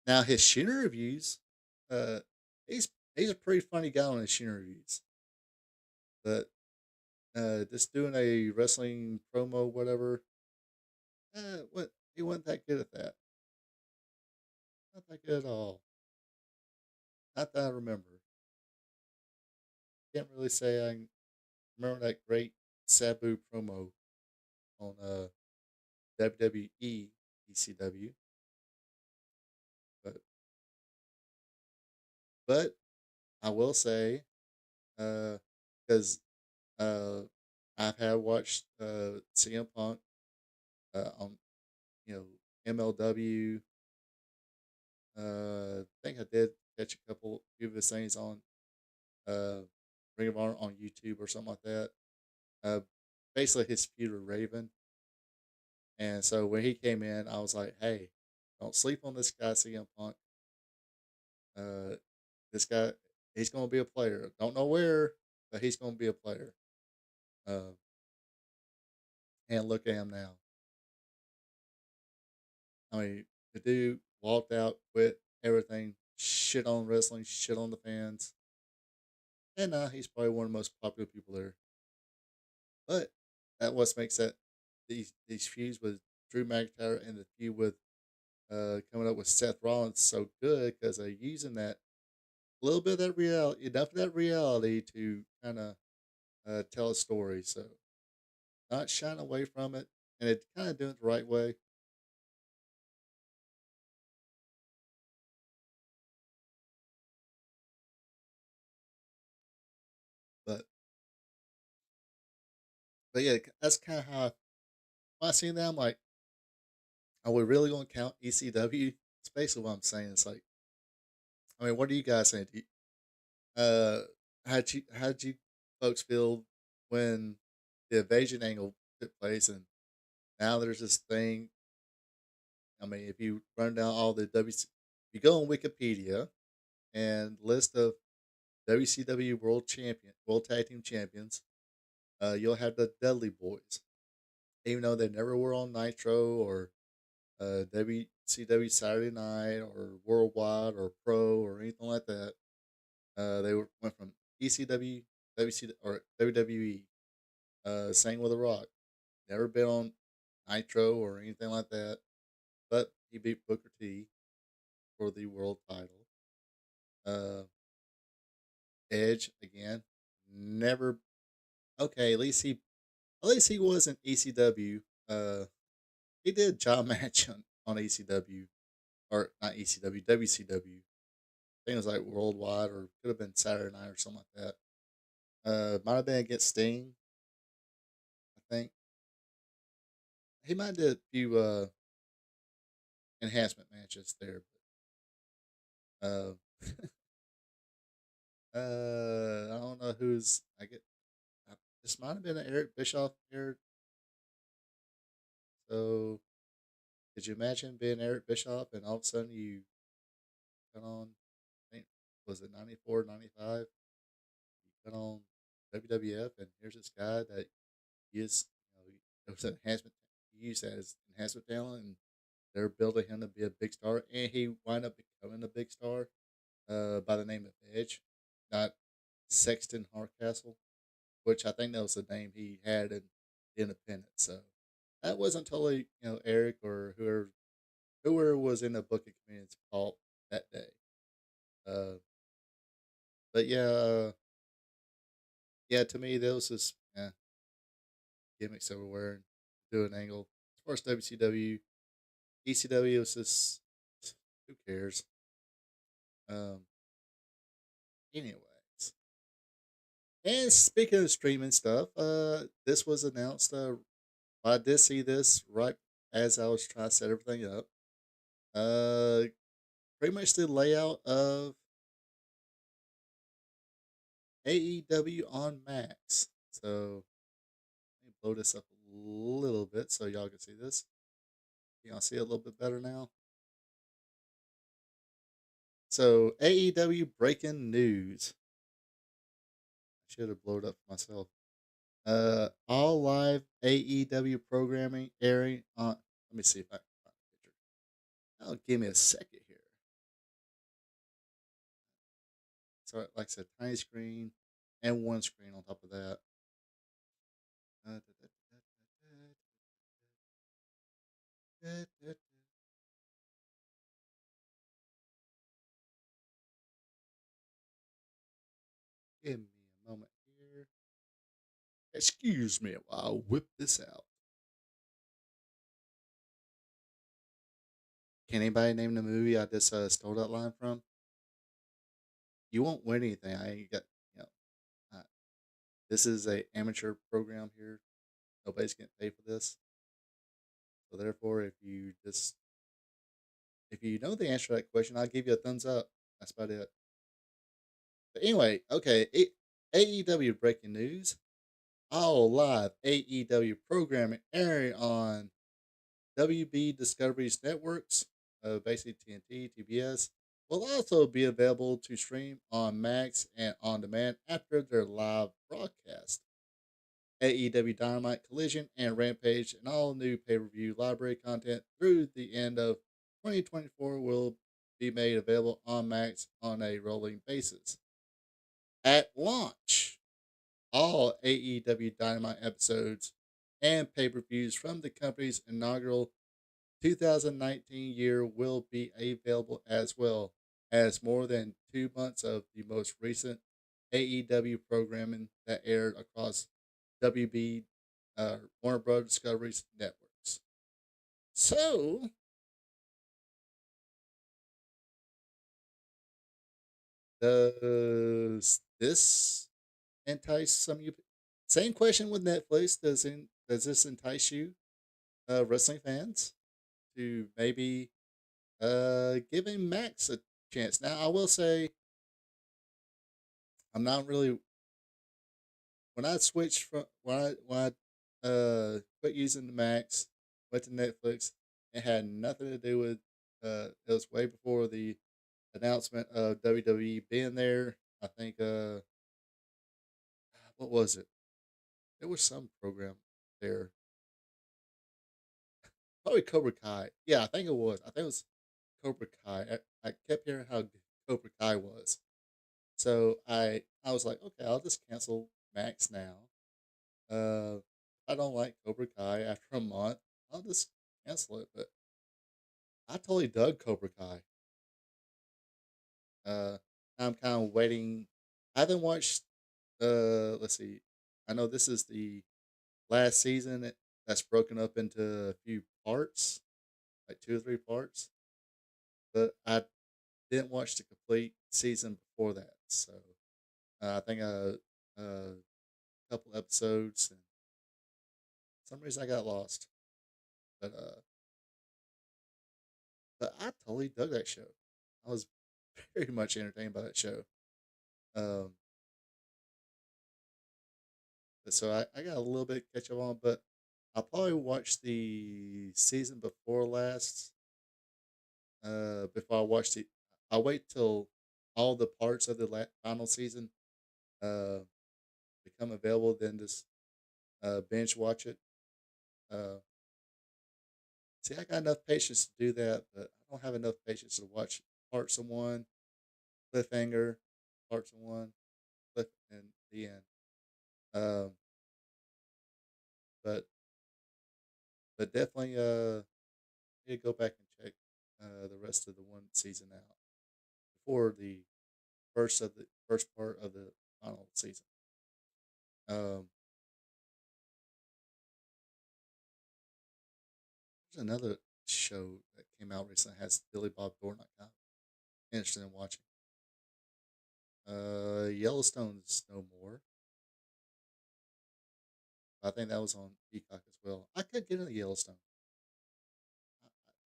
Now his Shooter reviews, uh, he's he's a pretty funny guy on his Shooter reviews, but just doing a wrestling promo, whatever, what he wasn't that good at that. Not that good at all. Not that I remember. Can't really say I remember that great Sabu promo on WWE ECW, but but I will say because uh, I've had watched CM Punk on MLW. I think I did catch a few of his things on uh, Ring of Honor on YouTube or something like that. Uh, Basically, his feud with Raven. And so when he came in, I was like, hey, don't sleep on this guy, CM Punk. Uh, this guy, he's going to be a player. Don't know where, but he's going to be a player. Uh, and look at him now. I mean, the dude walked out, quit everything, shit on wrestling, shit on the fans. And now he's probably one of the most popular people there. But that what makes that these feuds with Drew McIntyre and the feud with coming up with Seth Rollins so good because they're using that little bit of that reality, enough of that reality to kind of tell a story. So not shying away from it, and it kind of doing it the right way. But yeah, that's kind of how when I seen that, I'm like, are we really going to count ECW? It's basically what I'm saying. It's like, I mean, what are you guys saying? Uh, how'd you folks feel when the invasion angle took place, and now there's this thing? I mean, if you run down all the you go on Wikipedia and list of WCW World Tag Team Champions, you'll have the Dudley Boys, even though they never were on Nitro or WCW Saturday Night or Worldwide or Pro or anything like that. Went from ECW, WC or WWE. Sang with a Rock. Never been on Nitro or anything like that. But he beat Booker T for the world title. Uh, Edge again. Never. Okay, at least he was in ECW. He did a job match on ECW or not ECW, WCW. I think it was like worldwide or could have been Saturday Night or something like that. Might have been against Sting. I think he might have did a few enhancement matches there. But, I don't know who's. This might have been an Eric Bischoff here. So could you imagine being Eric Bischoff and all of a sudden you cut on? I think was it 94, 95? You cut on. WWF, and here's this guy that is, it was an enhancement. He used that as enhancement talent, and they're building him to be a big star, and he wound up becoming a big star. By the name of Edge, not Sexton Hardcastle, which I think that was the name he had in Independence. So that wasn't totally, Eric or whoever was in the booking committee's fault that day. Uh, but yeah, to me, there was just gimmicks everywhere and do an angle. As far as WCW, ECW was just who cares. Um, anyways, and speaking of streaming stuff, this was announced. I did see this right as I was trying to set everything up. Uh, Pretty much the layout of AEW on Max. So let me blow this up a little bit so y'all can see this. Y'all see it a little bit better now. So AEW breaking news. I should have blown it up for myself. All live AEW programming airing on. Let me see if I can find a picture. Oh, give me a second here. So, like I said, tiny screen and one screen on top of that. Give me a moment here. Excuse me while I whip this out. Can anybody name the movie I just stole that line from? You won't win anything. I ain't got, you know, uh, this is a amateur program here. Nobody's getting paid for this. So therefore, if you know the answer to that question, I'll give you a thumbs up. That's about it. But anyway, okay, AEW breaking news. All live AEW programming airing on WB Discovery's networks, basically TNT, TBS, will also be available to stream on Max and on demand after their live broadcast. AEW Dynamite, Collision, and Rampage, and all new pay per view library content through the end of 2024 will be made available on Max on a rolling basis. At launch, all AEW Dynamite episodes and pay per views from the company's inaugural 2019 year will be available as well as more than 2 months of the most recent AEW programming that aired across WB Warner Bros. Discovery's networks. So, does this entice some of you? Same question with Netflix. Does this entice you, wrestling fans, to maybe giving Max a chance? Now, I will say I'm not really when I switched from when I quit using the Max, went to Netflix. It had nothing to do with it was way before the announcement of WWE being there. I think what was it? There was some program there. Probably Cobra Kai. Yeah, I think it was. I think it was Cobra Kai. I kept hearing how good Cobra Kai was. So I was like, okay, I'll just cancel Max now. If I don't like Cobra Kai after a month, I'll just cancel it. But I totally dug Cobra Kai. Uh, I'm kind of waiting. I haven't watched. Let's see. I know this is the last season that's broken up into a few parts, like 2 or 3 parts. But I didn't watch the complete season before that, so I think a couple episodes, and for some reason I got lost. But I totally dug that show. I was very much entertained by that show. Um, but so I got a little bit catch up on, but I'll probably watch the season before last. Before I watch the, I'll wait till all the parts of the final season. Uh, become available, then just binge watch it. Uh, See, I got enough patience to do that, but I don't have enough patience to watch parts of one, cliffhanger, parts of one, cliff, and the end. Um, but definitely, need to go back and check the rest of the one season out before the first part of the final season. Um, there's another show that came out recently that has Billy Bob Thornton. I'm kind of interested in watching. Yellowstone's no more. I think that was on Peacock as well. I could get into Yellowstone.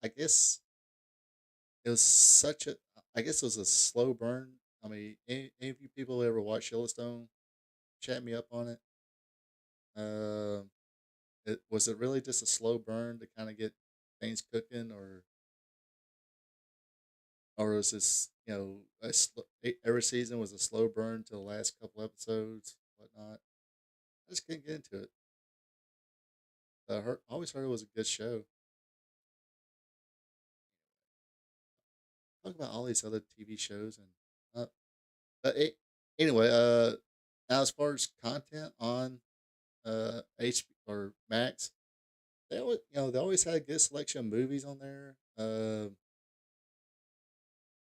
I guess it was such a. I guess it was a slow burn. I mean, any of you people ever watch Yellowstone? Chat me up on it. Um, was it really just a slow burn to kind of get things cooking, or was this every season was a slow burn to the last couple episodes, whatnot? I just couldn't get into it. I always heard it was a good show. Talk about all these other TV shows and but anyway, now as far as content on H or Max, they always had a good selection of movies on there,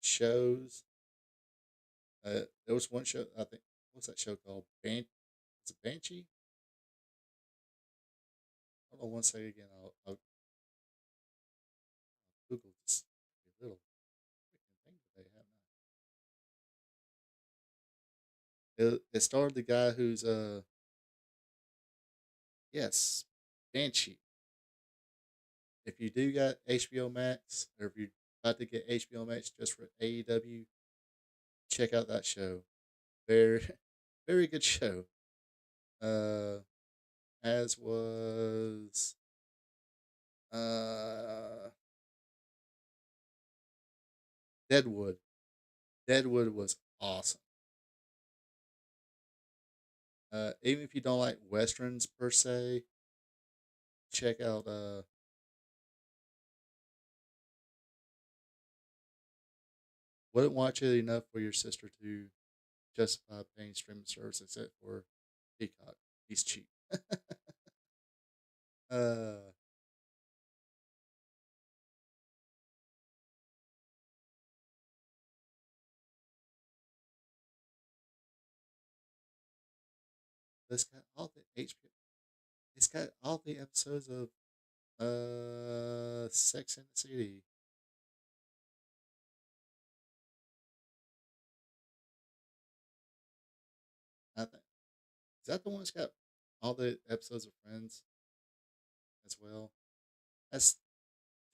shows. There was one show I think what's that show called? Is it Banshee? Hold on one second again. I'll Google this little freaking thing that they have now. It starred the guy who's yes, Banshee. If you do got HBO Max, or if you're about to get HBO Max just for AEW, check out that show. Very, very good show. Uh, as was uh Deadwood. Deadwood was awesome. Even if you don't like westerns per se, check out. Wouldn't watch it enough for your sister to justify paying streaming service except for Peacock. He's cheap. uh, it's got all the HBO. It's got all the episodes of Sex and the City. I think is that the one that's got all the episodes of Friends as well. That's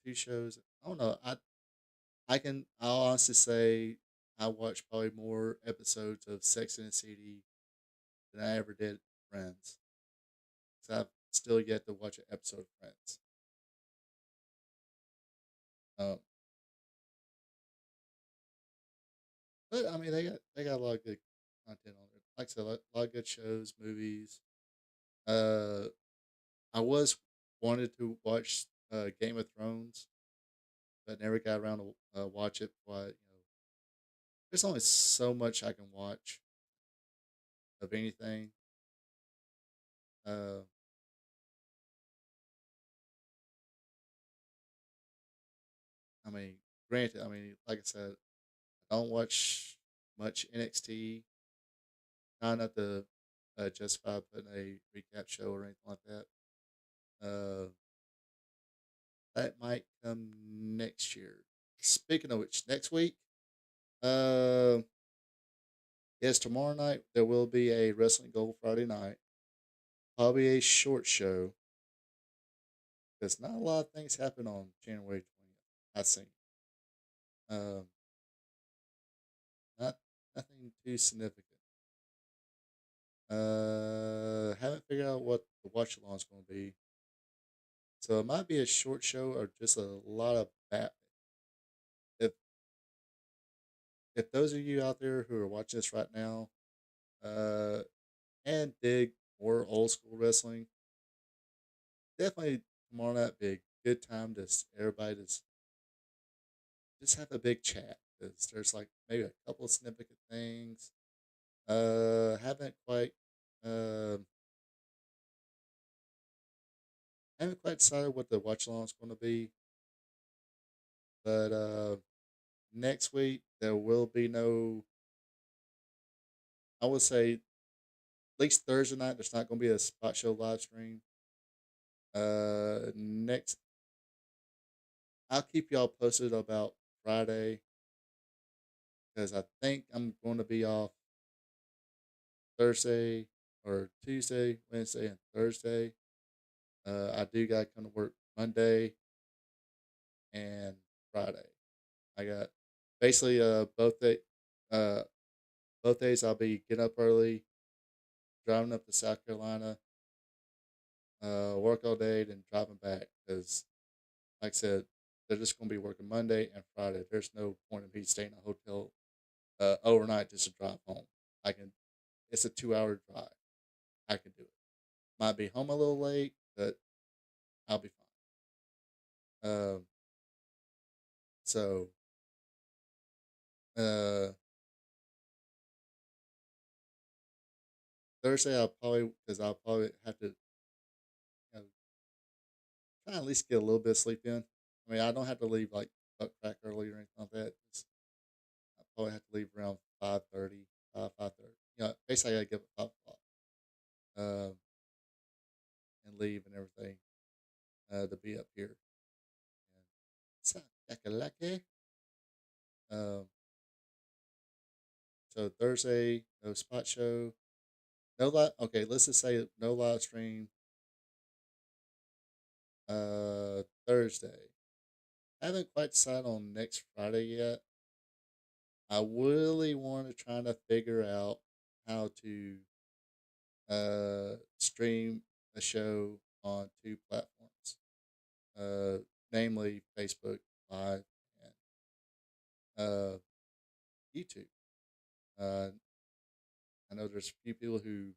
two shows. I don't know. I'll honestly say I watched probably more episodes of Sex and the City than I ever did Friends. So I've still yet to watch an episode of Friends. Um, but I mean they got a lot of good content on there. Like I said, a lot of good shows, movies. Uh, I was wanted to watch Game of Thrones, but never got around to watch it. But there's only so much I can watch of anything. Uh, I mean, granted, I mean, like I said, I don't watch much NXT. Not enough to justify putting a recap show or anything like that. Uh, that might come next year. Speaking of which, next week, uh, yes, tomorrow night there will be a Wrestling Gold Friday night. Probably a short show. There's not a lot of things happen on January 20th. I think. Um, not nothing too significant. Haven't figured out what the watch along is going to be. So it might be a short show or just a lot of bat. If those of you out there who are watching this right now, uh, and dig more old school wrestling, definitely tomorrow night be a good time to everybody just have a big chat. 'Cause there's like maybe a couple of significant things. Haven't quite um haven't quite decided what the watch along is going to be, but next week there will be no. I would say at least Thursday night there's not going to be a spot show live stream. Next I'll keep y'all posted about Friday because I think I'm going to be off Thursday or Tuesday, Wednesday, and Thursday. I do got to come to work Monday and Friday. I got basically uh both days I'll be getting up early, driving up to South Carolina, work all day, then driving back because, like I said, they're just going to be working Monday and Friday. There's no point in me staying in a hotel overnight just to drive home. I can. It's a 2 hour drive. I can do it. Might be home a little late, but I'll be fine. So uh, Thursday I'll probably have to try at least get a little bit of sleep in. I mean, I don't have to leave like butt crack early or anything like that. I probably have to leave around 5:30, 5:30. Basically I gotta get up at 5 o'clock, um, and leave and everything to be up here. And so, kakalake. Um, so Thursday, no spot show, no live. Okay, let's just say no live stream. Thursday. I haven't quite decided on next Friday yet. I really want to try to figure out how to stream a show on two platforms, namely Facebook Live and YouTube. Uh, I know there's a few people who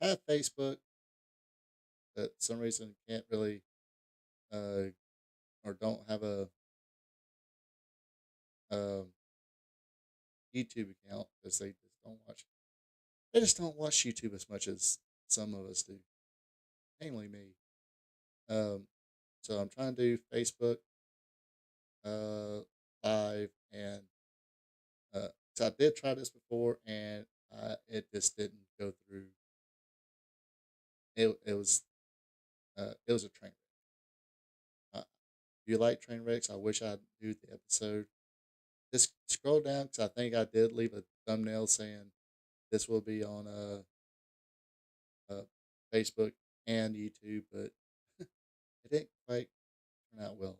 have Facebook that for some reason can't really uh, or don't have a um, YouTube account because they just don't watch YouTube as much as some of us do, namely me. Um, so I'm trying to do Facebook uh, Live and so I did try this before and it just didn't go through. It was a train wreck. If you like train wrecks, I wish I'd do the episode. Just scroll down because I think I did leave a thumbnail saying this will be on uh, Facebook and YouTube, but it didn't quite turn out well.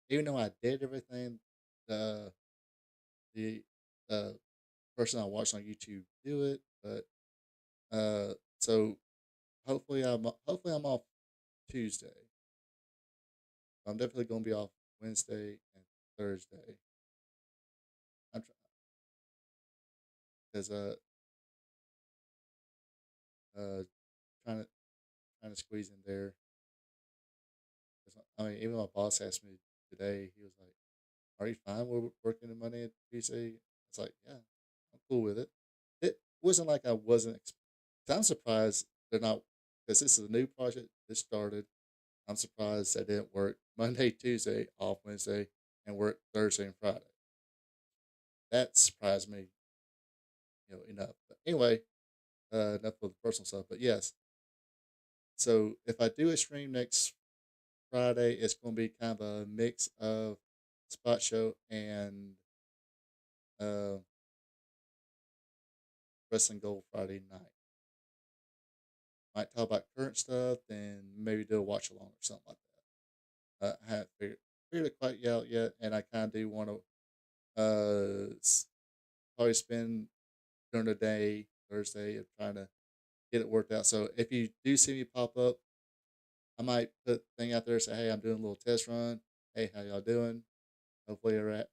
Even though I did everything, the the person I watched on YouTube do it, but so hopefully I'm off Tuesday. I'm definitely gonna be off Wednesday and Thursday. I'm because uh trying to squeeze in there. 'Cause, I mean, even my boss asked me today. He was like, "Are you fine with working the Monday and Tuesday?" It's like, "Yeah, I'm cool with it." It wasn't like I wasn't. I'm surprised they're not because this is a new project. This started. I'm surprised they didn't work Monday, Tuesday, off Wednesday, and work Thursday and Friday. That surprised me, enough. But anyway, enough of the personal stuff. But yes, so if I do a stream next Friday, it's going to be kind of a mix of spot show and uh, wrestling gold Friday night. Might talk about current stuff, then maybe do a watch along or something like that. I haven't figured it quite out yet, and I kind of do want to probably spend during the day Thursday of trying to get it worked out. So if you do see me pop up, I might put a thing out there say, "Hey, I'm doing a little test run. Hey, how y'all doing? Hopefully, everybody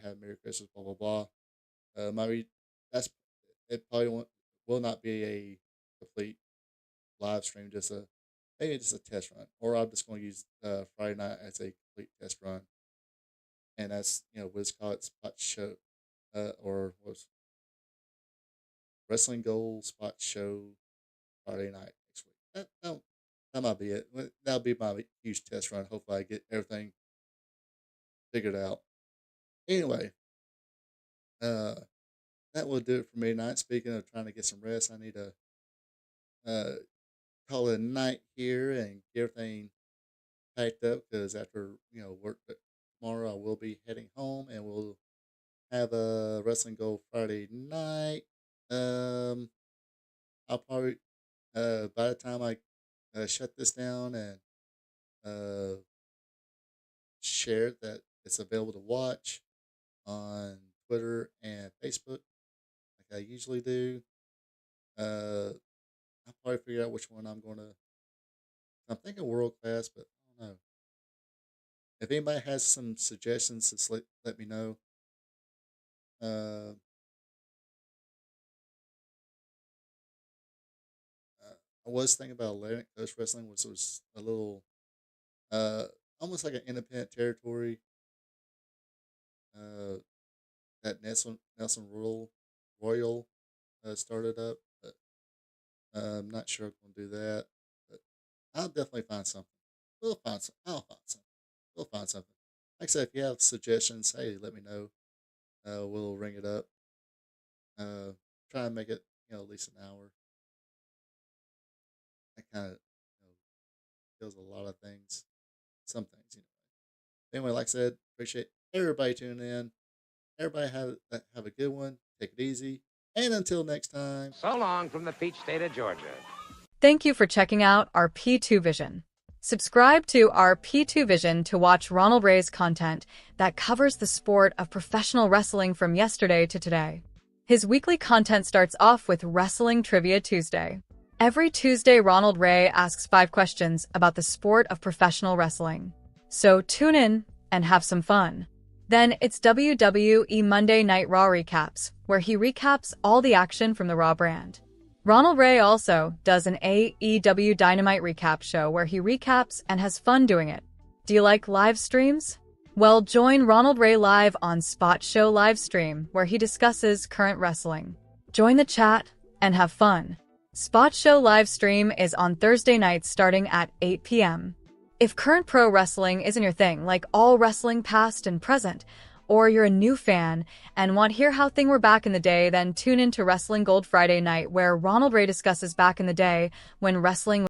had a Merry Christmas." Blah blah blah. Maybe that's it. Probably will not be a complete live stream, maybe just a test run, or I'm just going to use Friday night as a complete test run, and that's what's called Spot Show, or was Wrestling Gold Spot Show Friday night next week. That might be it. That'll be my huge test run. Hopefully, I get everything figured out. Anyway, that will do it for me tonight. Speaking of trying to get some rest, I need to call it a night here and get everything packed up, because after work tomorrow, I will be heading home and we'll have a Wrestling Gold Friday night. I'll probably by the time I shut this down and share that it's available to watch on Twitter and Facebook, like I usually do. I'll probably figure out which one I'm going to. I'm thinking World Class, but I don't know. If anybody has some suggestions, just let me know. I was thinking about Atlantic Coast Wrestling, which was a little, almost like an independent territory. That Nelson Royal started up, but I'm not sure I'm going to do that. But I'll definitely find something. We'll find some. I'll find something. We'll find something. Like I said, if you have suggestions, hey, let me know. We'll ring it up. Try and make it, at least an hour. That kind of, kills a lot of things. Some things, Anyway, like I said, appreciate everybody tuning in. Everybody have a good one. Take it easy. And until next time. So long from the peach state of Georgia. Thank you for checking out our P2 Vision. Subscribe to our P2 Vision to watch Ronald Ray's content that covers the sport of professional wrestling from yesterday to today. His weekly content starts off with Wrestling Trivia Tuesday. Every Tuesday, Ronald Ray asks 5 questions about the sport of professional wrestling. So tune in and have some fun. Then it's WWE Monday Night Raw recaps, where he recaps all the action from the Raw brand. Ronald Ray also does an AEW Dynamite recap show where he recaps and has fun doing it. Do you like live streams? Well, join Ronald Ray live on Spot Show live stream, where he discusses current wrestling. Join the chat and have fun. Spot Show live stream is on Thursday nights starting at 8 p.m. If current pro wrestling isn't your thing, like all wrestling past and present, or you're a new fan and want to hear how things were back in the day, then tune in to Wrestling Gold Friday night, where Ronald Ray discusses back in the day when wrestling